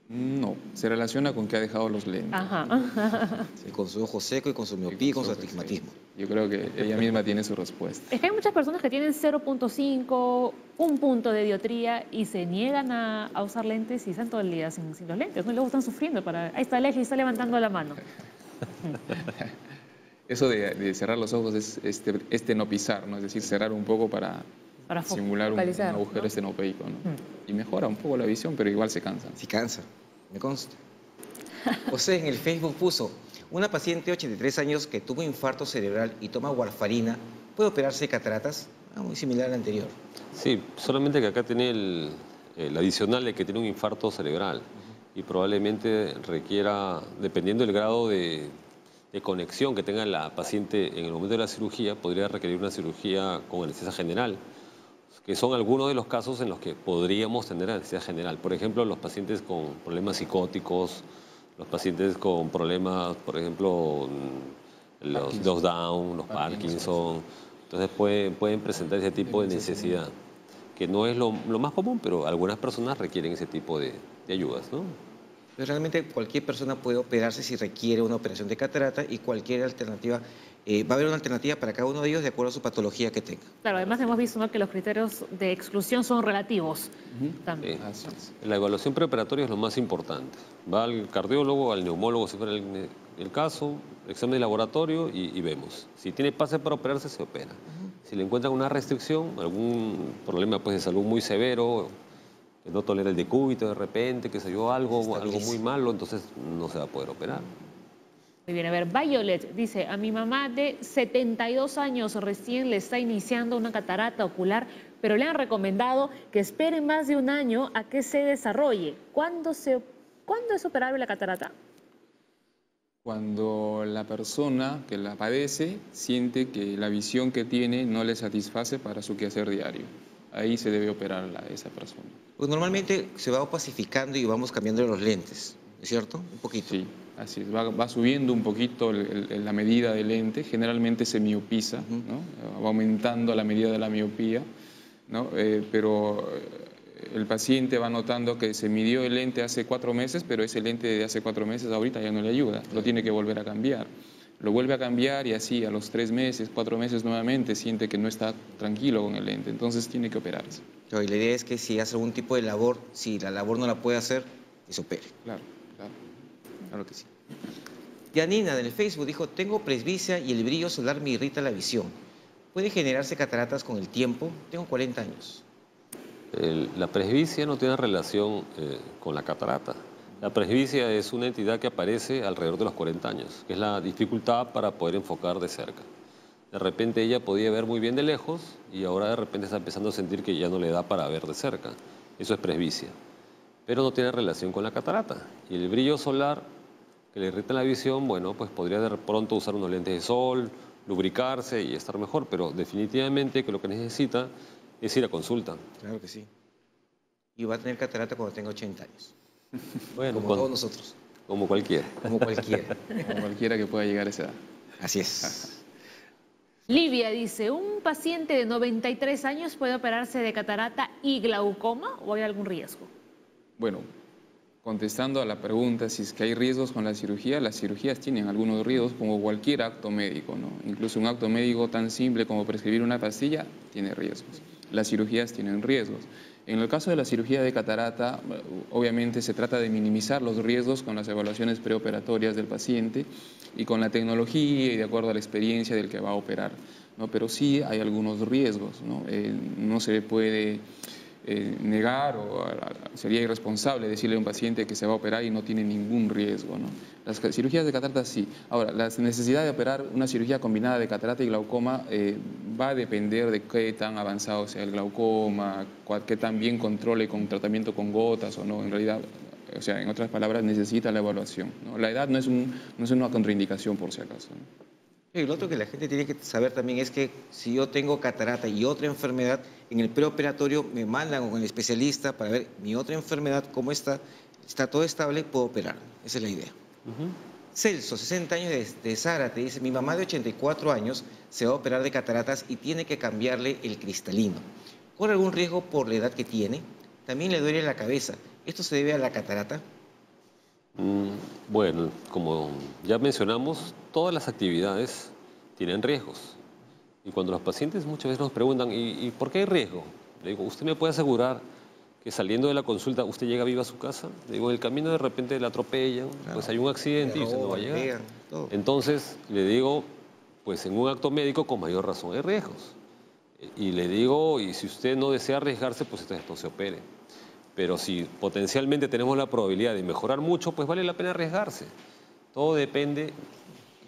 No, se relaciona con que ha dejado los lentes. Ajá. Sí, con su ojo seco y con su miopía y con su astigmatismo. Yo creo que ella misma tiene su respuesta. Es que hay muchas personas que tienen 0.5, 1 punto de dioptría y se niegan a usar lentes y están todo el día sin los lentes, ¿no? Y luego están sufriendo. Ahí está Leslie, está levantando la mano. Eso de cerrar los ojos es estenopizar, ¿no? Es decir, cerrar un poco para simular un agujero, ¿no?, estenopeico, ¿no? Y mejora un poco la visión, pero igual se cansa. Sí cansa, me consta. José en el Facebook puso, una paciente de 83 años que tuvo infarto cerebral y toma warfarina, ¿puede operarse de cataratas? Muy similar al anterior. Sí, solamente que acá tiene el adicional de que tiene un infarto cerebral y probablemente requiera, dependiendo del grado de conexión que tenga la paciente en el momento de la cirugía, podría requerir una cirugía con anestesia general, que son algunos de los casos en los que podríamos tener anestesia general. Por ejemplo, los pacientes con problemas psicóticos, los pacientes con problemas, por ejemplo, los Down, los Parkinson. Entonces pueden presentar ese tipo de necesidad, que no es lo más común, pero algunas personas requieren ese tipo de ayudas, ¿no? Pero realmente cualquier persona puede operarse si requiere una operación de catarata y cualquier alternativa, va a haber una alternativa para cada uno de ellos de acuerdo a su patología que tenga. Claro, además hemos visto, ¿no?, que los criterios de exclusión son relativos también. Así es. La evaluación preoperatoria es lo más importante. Va al cardiólogo, al neumólogo, si fuera el caso, examen de laboratorio y vemos. Si tiene pase para operarse, se opera. Si le encuentran una restricción, algún problema pues, de salud muy severo, que no tolera el decúbito de repente, que se dio algo muy malo, entonces no se va a poder operar. Muy bien, a ver, Violet dice, a mi mamá de 72 años recién le está iniciando una catarata ocular, pero le han recomendado que espere más de 1 año a que se desarrolle. ¿Cuándo es operable la catarata? Cuando la persona que la padece siente que la visión que tiene no le satisface para su quehacer diario. Ahí se debe operar a esa persona. Pues normalmente se va opacificando y vamos cambiando los lentes, ¿es cierto? Un poquito. Sí, así es. Va subiendo un poquito la medida del lente, generalmente se miopiza, ¿no? Va aumentando la medida de la miopía, ¿no? Pero el paciente va notando que se midió el lente hace 4 meses, pero ese lente de hace 4 meses ahorita ya no le ayuda, lo tiene que volver a cambiar. Lo vuelve a cambiar y así a los 3 meses, 4 meses nuevamente siente que no está tranquilo con el lente, entonces tiene que operarse. Pero la idea es que si hace algún tipo de labor, si la labor no la puede hacer, que se opere. Claro que sí. Yanina del Facebook dijo, tengo presbicia y el brillo solar me irrita la visión. ¿Puede generarse cataratas con el tiempo? Tengo 40 años. La presbicia no tiene relación con la catarata. La presbicia es una entidad que aparece alrededor de los 40 años, que es la dificultad para poder enfocar de cerca. De repente ella podía ver muy bien de lejos y ahora de repente está empezando a sentir que ya no le da para ver de cerca. Eso es presbicia. Pero no tiene relación con la catarata. Y el brillo solar que le irrita la visión, bueno, pues podría de pronto usar unos lentes de sol, lubricarse y estar mejor, pero definitivamente que lo que necesita es ir a consulta. Claro que sí. Y va a tener catarata cuando tenga 80 años. Bueno, como todos nosotros. Como cualquiera. Como cualquiera. Como cualquiera que pueda llegar a esa edad. Así es. Livia dice, ¿un paciente de 93 años puede operarse de catarata y glaucoma o hay algún riesgo? Bueno, contestando a la pregunta si es que hay riesgos con la cirugía, las cirugías tienen algunos riesgos como cualquier acto médico, ¿no? Incluso un acto médico tan simple como prescribir una pastilla tiene riesgos. Las cirugías tienen riesgos. En el caso de la cirugía de catarata, obviamente se trata de minimizar los riesgos con las evaluaciones preoperatorias del paciente y con la tecnología y de acuerdo a la experiencia del que va a operar, ¿no? Pero sí hay algunos riesgos, ¿no? No se le puede negar o sería irresponsable decirle a un paciente que se va a operar y no tiene ningún riesgo, ¿no? Las cirugías de catarata sí. Ahora, la necesidad de operar una cirugía combinada de catarata y glaucoma va a depender de qué tan avanzado sea el glaucoma, qué tan bien controle con tratamiento con gotas o no. En realidad, o sea, en otras palabras, necesita la evaluación, ¿no? La edad no es una contraindicación por si acaso, ¿no? Y lo otro que la gente tiene que saber también es que si yo tengo catarata y otra enfermedad, en el preoperatorio me mandan con el especialista para ver mi otra enfermedad, cómo está todo estable, puedo operar. Esa es la idea. Celso, 60 años de Zárate, dice, mi mamá de 84 años se va a operar de cataratas y tiene que cambiarle el cristalino. ¿Corre algún riesgo por la edad que tiene? También le duele la cabeza. ¿Esto se debe a la catarata? Bueno, como ya mencionamos, todas las actividades tienen riesgos. Y cuando los pacientes muchas veces nos preguntan, ¿y por qué hay riesgo? Le digo, ¿usted me puede asegurar que saliendo de la consulta usted llega viva a su casa? Le digo, en el camino de repente le atropellan, pues hay un accidente y usted no va a llegar. Entonces, le digo, pues en un acto médico con mayor razón hay riesgos. Y le digo, y si usted no desea arriesgarse, pues entonces no se opere. Pero si potencialmente tenemos la probabilidad de mejorar mucho, pues vale la pena arriesgarse. Todo depende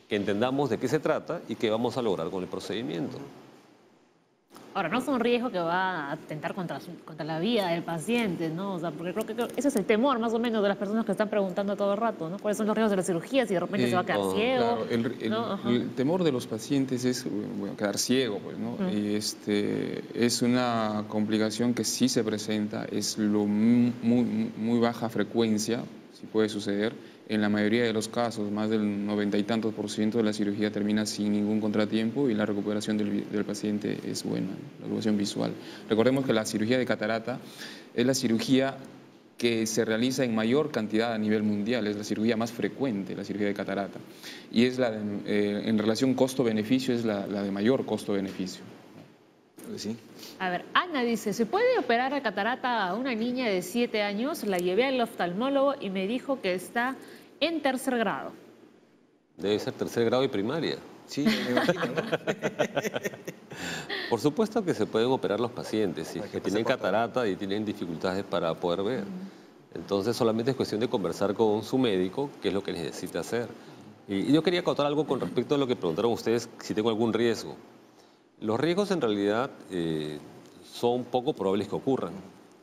que entendamos de qué se trata y qué vamos a lograr con el procedimiento. Ahora, no es un riesgo que va a atentar contra la vida del paciente, ¿no? O sea, porque creo que ese es el temor más o menos de las personas que están preguntando todo el rato, ¿no? ¿Cuáles son los riesgos de la cirugía? Si de repente se va a quedar ciego. Claro, el temor de los pacientes es quedar ciego, pues, ¿no? Y es una complicación que sí se presenta, es muy baja frecuencia, si puede suceder. En la mayoría de los casos, más del 90 y tantos % de la cirugía termina sin ningún contratiempo y la recuperación del paciente es buena, la recuperación visual. Recordemos que la cirugía de catarata es la cirugía que se realiza en mayor cantidad a nivel mundial, es la cirugía más frecuente, la cirugía de catarata. Y es en relación costo-beneficio, es la de mayor costo-beneficio. Sí. A ver, Ana dice, ¿se puede operar de catarata a una niña de 7 años? La llevé al oftalmólogo y me dijo que está en 3er grado. Debe ser 3er grado y primaria. Sí, me imagino, ¿no? Por supuesto que se pueden operar los pacientes, si que tienen catarata y tienen dificultades para poder ver. Entonces solamente es cuestión de conversar con su médico qué es lo que necesita hacer. Y yo quería contar algo con respecto a lo que preguntaron ustedes, si tengo algún riesgo. Los riesgos en realidad son poco probables que ocurran,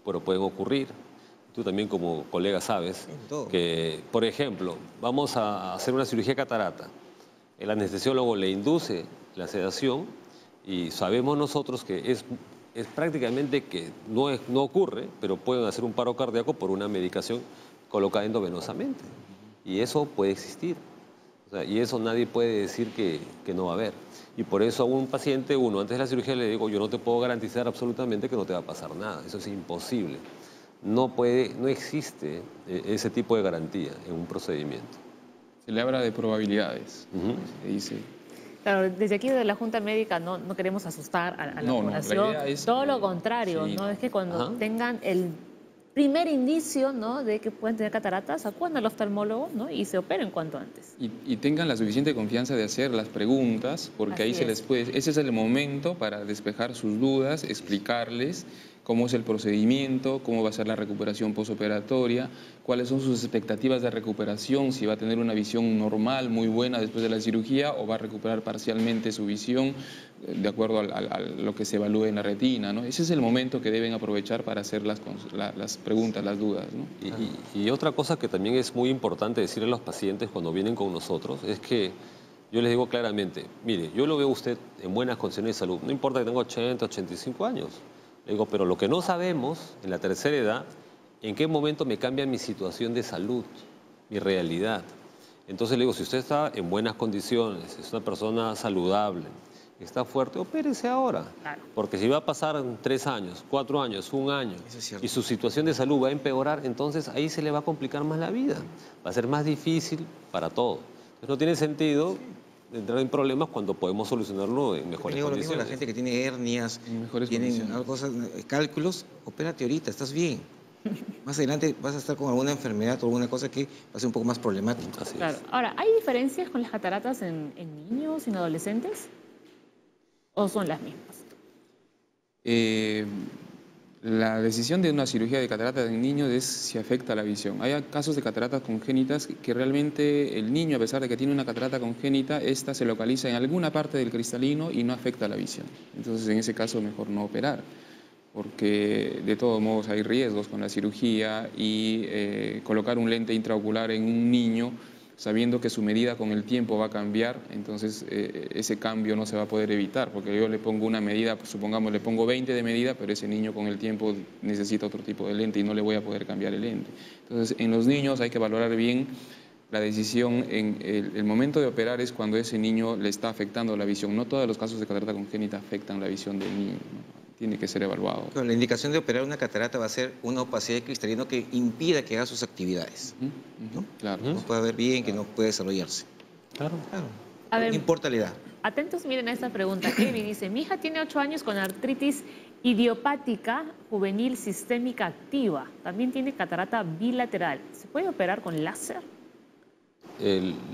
pero pueden ocurrir. Tú también como colega sabes que, por ejemplo, vamos a hacer una cirugía de catarata. El anestesiólogo le induce la sedación y sabemos nosotros que es prácticamente que no ocurre, pero pueden hacer un paro cardíaco por una medicación colocada endovenosamente. Y eso puede existir. O sea, y eso nadie puede decir que no va a haber. Y por eso a un paciente, antes de la cirugía le digo, yo no te puedo garantizar absolutamente que no te va a pasar nada. Eso es imposible. No existe ese tipo de garantía en un procedimiento. Se le habla de probabilidades, se dice. Claro, desde aquí de la Junta Médica no queremos asustar a la población. La idea es todo lo contrario, sí. ¿no? Es que cuando tengan el primer indicio, ¿no?, de que pueden tener cataratas, acudan al oftalmólogo, ¿no?, y se operen cuanto antes. Y tengan la suficiente confianza de hacer las preguntas, porque ahí se les puede... Ese es el momento para despejar sus dudas, explicarles cómo es el procedimiento, cómo va a ser la recuperación posoperatoria, cuáles son sus expectativas de recuperación, si va a tener una visión normal, muy buena después de la cirugía, o va a recuperar parcialmente su visión de acuerdo a lo que se evalúe en la retina, ¿no? Ese es el momento que deben aprovechar para hacer las preguntas, las dudas, ¿no? Y otra cosa que también es muy importante decirle a los pacientes cuando vienen con nosotros es que yo les digo claramente, mire, yo lo veo a usted en buenas condiciones de salud, no importa que tenga 80, 85 años. Le digo, pero lo que no sabemos en la tercera edad, en qué momento me cambia mi situación de salud, mi realidad. Entonces le digo, si usted está en buenas condiciones, es una persona saludable, está fuerte, opérese ahora. Claro. Porque si va a pasar 3 años, 4 años, 1 año, y su situación de salud va a empeorar, entonces ahí se le va a complicar más la vida. Va a ser más difícil para todos. Entonces no tiene sentido entrar en problemas cuando podemos solucionarlo en mejores condiciones. La gente que tiene hernias, tienen cosas, cálculos, opérate ahorita, estás bien. Más adelante vas a estar con alguna enfermedad o alguna cosa que va a ser un poco más problemática. Así claro. Es. Ahora, ¿hay diferencias con las cataratas en niños, en adolescentes? ¿O son las mismas? La decisión de una cirugía de catarata en niños es si afecta la visión. Hay casos de cataratas congénitas que realmente el niño, a pesar de que tiene una catarata congénita, esta se localiza en alguna parte del cristalino y no afecta la visión. Entonces, en ese caso, mejor no operar, porque de todos modos hay riesgos con la cirugía y colocar un lente intraocular en un niño sabiendo que su medida con el tiempo va a cambiar, entonces ese cambio no se va a poder evitar, porque yo le pongo una medida, pues, supongamos le pongo 20 de medida, pero ese niño con el tiempo necesita otro tipo de lente y no le voy a poder cambiar el lente. Entonces, en los niños hay que valorar bien la decisión, en el momento de operar es cuando ese niño le está afectando la visión. No todos los casos de catarata congénita afectan la visión del niño, ¿no? tiene que ser evaluado. La indicación de operar una catarata va a ser una opacidad cristalina que impida que haga sus actividades. ¿No? Claro. No puede ver bien, que no puede desarrollarse. Claro. Claro. A ver, No importa la edad. atentos, miren a esta pregunta. Evi dice, mi hija tiene 8 años con artritis idiopática juvenil sistémica activa. También tiene catarata bilateral. ¿Se puede operar con láser?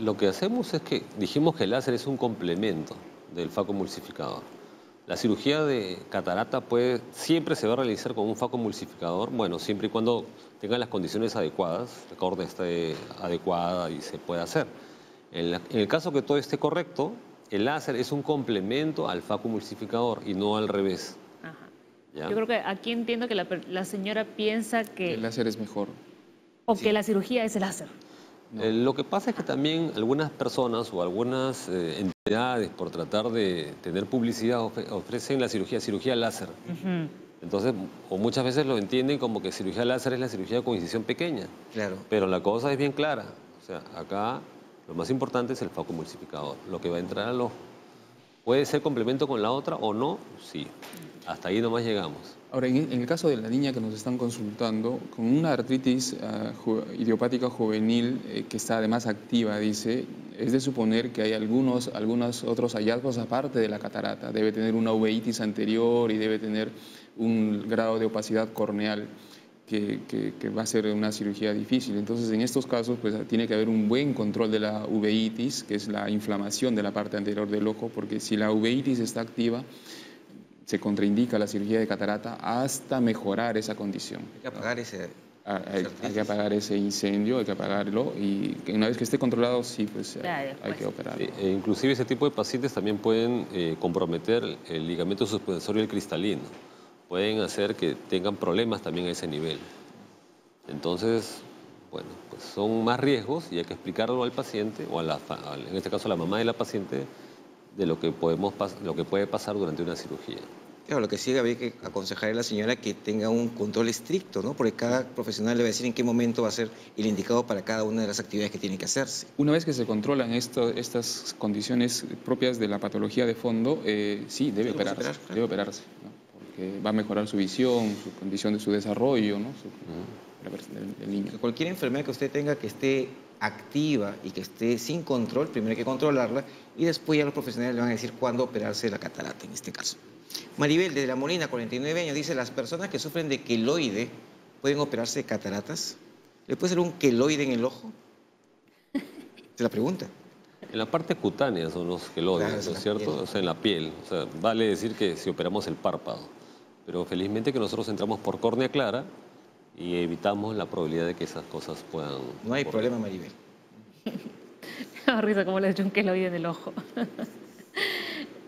Lo que hacemos es que dijimos que el láser es un complemento del facoemulsificador. La cirugía de catarata siempre se va a realizar con un facoemulsificador, bueno, siempre y cuando tengan las condiciones adecuadas, la córnea esté adecuada y se pueda hacer. En el caso que todo esté correcto, el láser es un complemento al facoemulsificador y no al revés. Ajá. ¿Ya? Yo creo que aquí entiendo que la señora piensa que... El láser es mejor. O que la cirugía es el láser. No. Lo que pasa es que también algunas personas o algunas entidades, por tratar de tener publicidad, ofrecen la cirugía láser. Ujú. Entonces, o muchas veces lo entienden como que cirugía láser es la cirugía con incisión pequeña. Claro. Pero la cosa es bien clara. O sea, acá lo más importante es el facoemulsificador, lo que va a entrar al ojo. ¿Puede ser complemento con la otra o no? Sí. Hasta ahí nomás llegamos. Ahora, en el caso de la niña que nos están consultando, con una artritis idiopática juvenil que está además activa, dice, es de suponer que hay algunos otros hallazgos aparte de la catarata. Debe tener una uveitis anterior y debe tener un grado de opacidad corneal que va a ser una cirugía difícil. Entonces, en estos casos, pues tiene que haber un buen control de la uveitis, que es la inflamación de la parte anterior del ojo, porque si la uveitis está activa, se contraindica la cirugía de catarata hasta mejorar esa condición. Hay que apagar ese... Hay que apagar ese incendio, hay que apagarlo y una vez que esté controlado, sí, pues hay que operarlo. Inclusive ese tipo de pacientes también pueden comprometer el ligamento suspensorio y el cristalino. Pueden hacer que tengan problemas también a ese nivel. Entonces, bueno, pues son más riesgos y hay que explicarlo al paciente o en este caso a la mamá de la paciente de lo que puede pasar durante una cirugía. Claro, lo que sí habría que aconsejar a la señora que tenga un control estricto, ¿no? Porque cada profesional le va a decir en qué momento va a ser el indicado para cada una de las actividades que tiene que hacerse. Una vez que se controlan estas condiciones propias de la patología de fondo, sí, debe operarse, debe operarse, ¿no? Porque va a mejorar su visión, su condición de su desarrollo, ¿no? El niño. Cualquier enfermedad que usted tenga que esté activa y que esté sin control, primero hay que controlarla y después ya los profesionales le van a decir cuándo operarse la catarata en este caso. Maribel, desde La Molina, 49 años, dice, ¿las personas que sufren de queloide pueden operarse de cataratas? ¿Le puede ser un queloide en el ojo? Es la pregunta. En la parte cutánea son los queloides, Claro, ¿no es cierto? O sea, en la piel. O sea, vale decir que si operamos el párpado. Pero felizmente que nosotros entramos por córnea clara y evitamos la probabilidad de que esas cosas puedan... No hay ocurrir. problema, Maribel. Me da risa como le he hecho un queloide en el ojo.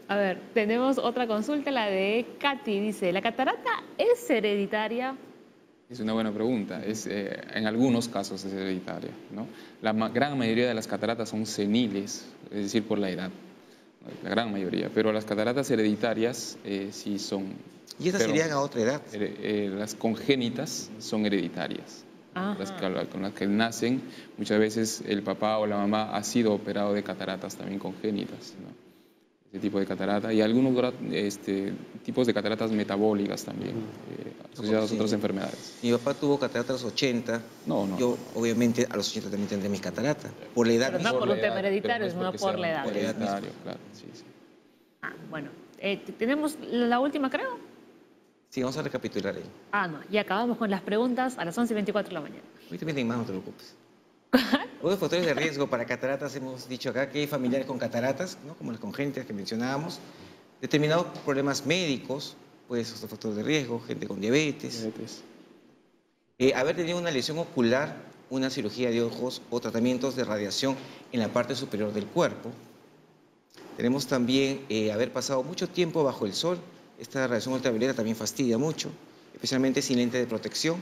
A ver, tenemos otra consulta, la de Katy. Dice, ¿la catarata es hereditaria? Es una buena pregunta. En algunos casos es hereditaria, ¿no? La gran mayoría de las cataratas son seniles, es decir, por la edad. La gran mayoría. Pero las cataratas hereditarias sí son... ¿Y estas serían a otra edad? Las congénitas son hereditarias. Con las que nacen, muchas veces el papá o la mamá ha sido operado de cataratas también congénitas, ¿no? Ese tipo de catarata y algunos tipos de cataratas metabólicas también, asociadas a otras enfermedades. Mi papá tuvo cataratas a los 80. No. Yo, obviamente, a los 80 también tendré mis cataratas. Por la edad. Pero no por un tema hereditario, sino por la edad. Por la edad misma. Claro, sí. Bueno, tenemos la última, creo. Sí, vamos a recapitular ahí. No, y acabamos con las preguntas a las 11:24 de la mañana. Ahorita vienen más, no te preocupes. Otros factores de riesgo para cataratas, hemos dicho acá que hay familiares con cataratas, ¿no? Como las congénitas que mencionábamos, determinados problemas médicos, pues otro factor de riesgo, gente con diabetes. Haber tenido una lesión ocular, una cirugía de ojos o tratamientos de radiación en la parte superior del cuerpo. Tenemos también haber pasado mucho tiempo bajo el sol. Esta radiación ultravioleta también fastidia mucho, especialmente sin lente de protección.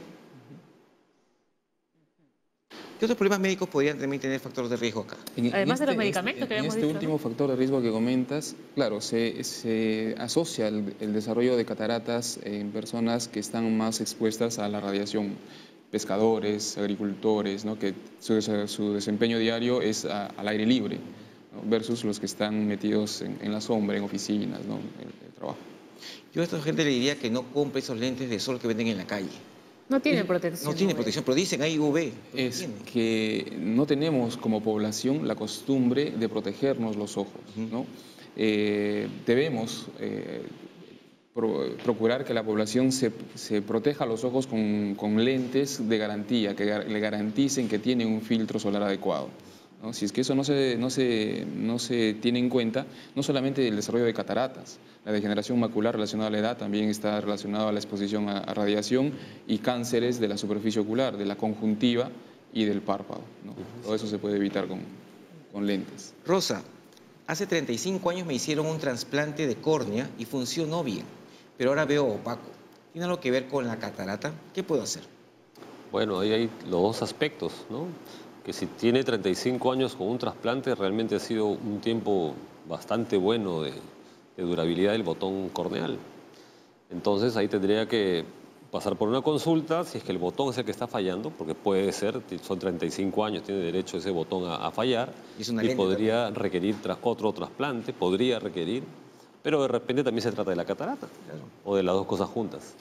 ¿Qué otros problemas médicos podrían también tener factores de riesgo acá? Además de los medicamentos que habíamos dicho, ¿no? Último factor de riesgo que comentas, claro, se asocia el desarrollo de cataratas en personas que están más expuestas a la radiación. Pescadores, agricultores, ¿no? Que su desempeño diario es al aire libre, ¿no? Versus los que están metidos en la sombra, en oficinas, ¿no? El trabajo. Yo a esta gente le diría que no compre esos lentes de sol que venden en la calle. No tiene protección. No tiene protección, pero dicen hay UV. Es que no tenemos como población la costumbre de protegernos los ojos, ¿no? Debemos procurar que la población se proteja los ojos con lentes de garantía, que le garanticen que tiene un filtro solar adecuado, ¿no? Si es que eso no se tiene en cuenta, no solamente el desarrollo de cataratas, la degeneración macular relacionada a la edad también está relacionada a la exposición a radiación y cánceres de la superficie ocular, de la conjuntiva y del párpado, ¿no? Todo eso se puede evitar con lentes. Rosa, hace 35 años me hicieron un trasplante de córnea y funcionó bien, pero ahora veo opaco. ¿Tiene algo que ver con la catarata? ¿Qué puedo hacer? Bueno, ahí hay los dos aspectos, ¿no? Que si tiene 35 años con un trasplante, realmente ha sido un tiempo bastante bueno de durabilidad del botón corneal. Entonces ahí tendría que pasar por una consulta, si es que el botón es el que está fallando, porque puede ser, son 35 años, tiene derecho ese botón a fallar, y podría requerir otro trasplante, podría requerir, pero de repente también se trata de la catarata, claro, o de las dos cosas juntas.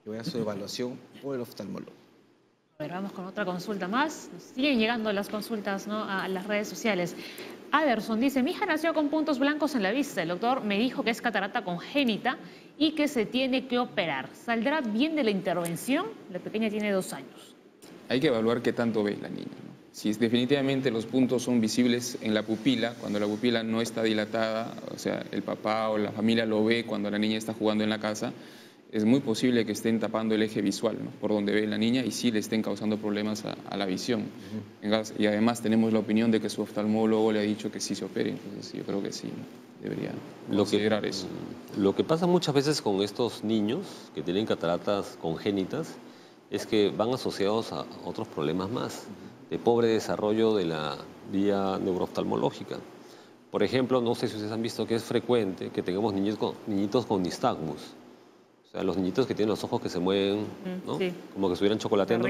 Yo voy a su evaluación por el oftalmólogo. A ver, vamos con otra consulta más. Nos siguen llegando las consultas, ¿no?, a las redes sociales. Aderson dice, mi hija nació con puntos blancos en la vista. El doctor me dijo que es catarata congénita y que se tiene que operar. ¿Saldrá bien de la intervención? La pequeña tiene 2 años. Hay que evaluar qué tanto ve la niña, ¿no? Si definitivamente los puntos son visibles en la pupila, cuando la pupila no está dilatada, o sea, el papá o la familia lo ve cuando la niña está jugando en la casa, es muy posible que estén tapando el eje visual, ¿no?, por donde ve la niña, y sí le estén causando problemas a la visión. Y además tenemos la opinión de que su oftalmólogo le ha dicho que sí se opere, entonces yo creo que sí, ¿no?, debería considerar eso. Lo que pasa muchas veces con estos niños que tienen cataratas congénitas es que van asociados a otros problemas más, de pobre desarrollo de la vía neurooftalmológica. Por ejemplo, no sé si ustedes han visto que es frecuente que tengamos niñitos con nistagmus. O sea, los niñitos que tienen los ojos que se mueven, ¿no?, sí, como que estuvieran chocolateando.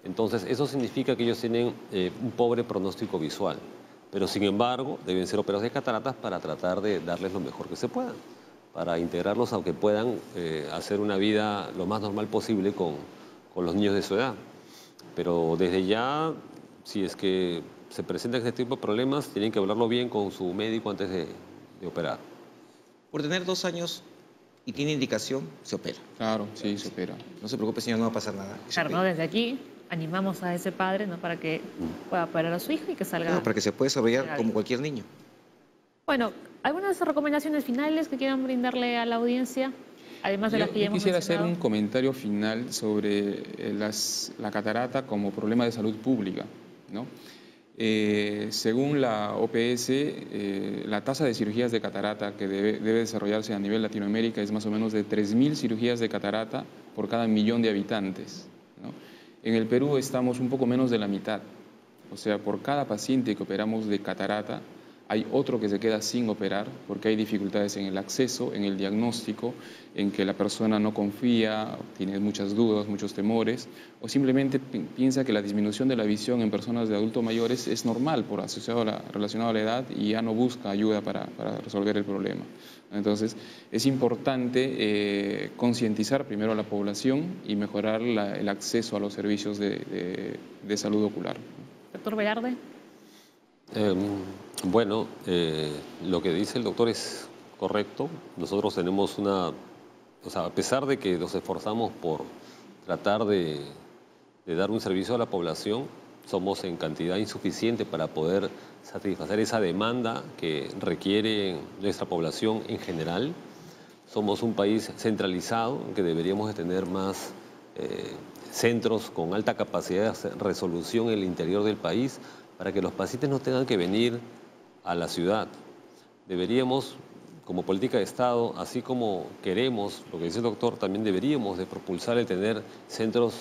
Entonces, eso significa que ellos tienen un pobre pronóstico visual. Pero, sin embargo, deben ser operados de cataratas para tratar de darles lo mejor que se pueda, para integrarlos aunque puedan hacer una vida lo más normal posible con los niños de su edad. Pero desde ya, si es que se presentan este tipo de problemas, tienen que hablarlo bien con su médico antes de operar. Por tener 2 años y tiene indicación, se opera. Claro, sí, se opera. No se preocupe, señor, no va a pasar nada. Claro, ¿no? Desde aquí animamos a ese padre, ¿no?, para que pueda operar a su hijo y que salga. Claro, para que se pueda desarrollar como cualquier niño. Bueno, ¿algunas recomendaciones finales que quieran brindarle a la audiencia? Además de las que ya hemos quisiera mencionado. hacer un comentario final sobre la catarata como problema de salud pública, ¿no? Según la OPS, la tasa de cirugías de catarata que debe desarrollarse a nivel Latinoamérica es más o menos de 3.000 cirugías de catarata por cada 1.000.000 de habitantes, ¿no? En el Perú estamos un poco menos de la mitad. O sea, por cada paciente que operamos de catarata, hay otro que se queda sin operar porque hay dificultades en el acceso, en el diagnóstico, en que la persona no confía, tiene muchas dudas, muchos temores, o simplemente piensa que la disminución de la visión en personas de adultos mayores es normal por relacionado a la edad y ya no busca ayuda para resolver el problema. Entonces, es importante concientizar primero a la población y mejorar el acceso a los servicios de salud ocular. Doctor Velarde. Bueno, lo que dice el doctor es correcto. Nosotros tenemos a pesar de que nos esforzamos por tratar de dar un servicio a la población, somos en cantidad insuficiente para poder satisfacer esa demanda que requiere nuestra población en general. Somos un país centralizado, que deberíamos de tener más centros con alta capacidad de resolución en el interior del país, para que los pacientes no tengan que venir a la ciudad. Deberíamos, como política de Estado, así como queremos, lo que dice el doctor, también deberíamos de propulsar el tener centros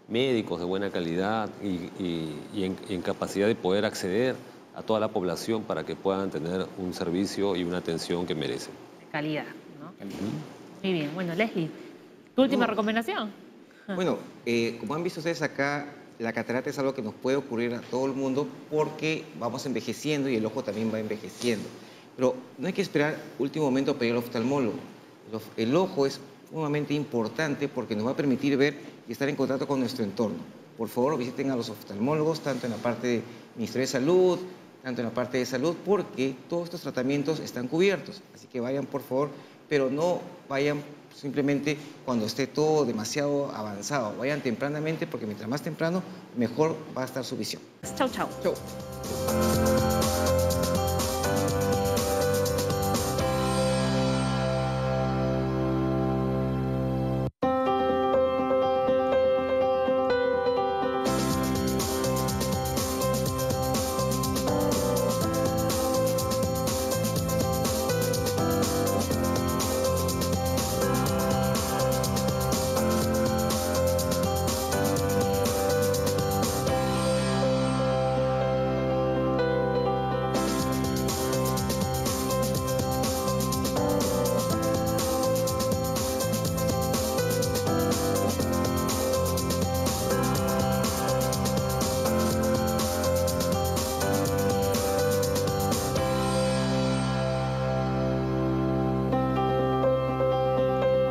médicos de buena calidad y en capacidad de poder acceder a toda la población para que puedan tener un servicio y una atención que merecen. De calidad, ¿no? Muy bien. Bueno, Leslie, ¿tu última recomendación? Bueno, como han visto ustedes acá, la catarata es algo que nos puede ocurrir a todo el mundo porque vamos envejeciendo y el ojo también va envejeciendo. Pero no hay que esperar último momento para ir al oftalmólogo. El ojo es sumamente importante porque nos va a permitir ver y estar en contacto con nuestro entorno. Por favor, visiten a los oftalmólogos, tanto en la parte del Ministerio de Salud, tanto en la parte de salud, porque todos estos tratamientos están cubiertos. Así que vayan, por favor, pero no vayan simplemente cuando esté todo demasiado avanzado. Vayan tempranamente, porque mientras más temprano, mejor va a estar su visión. Chau, chau. Chau.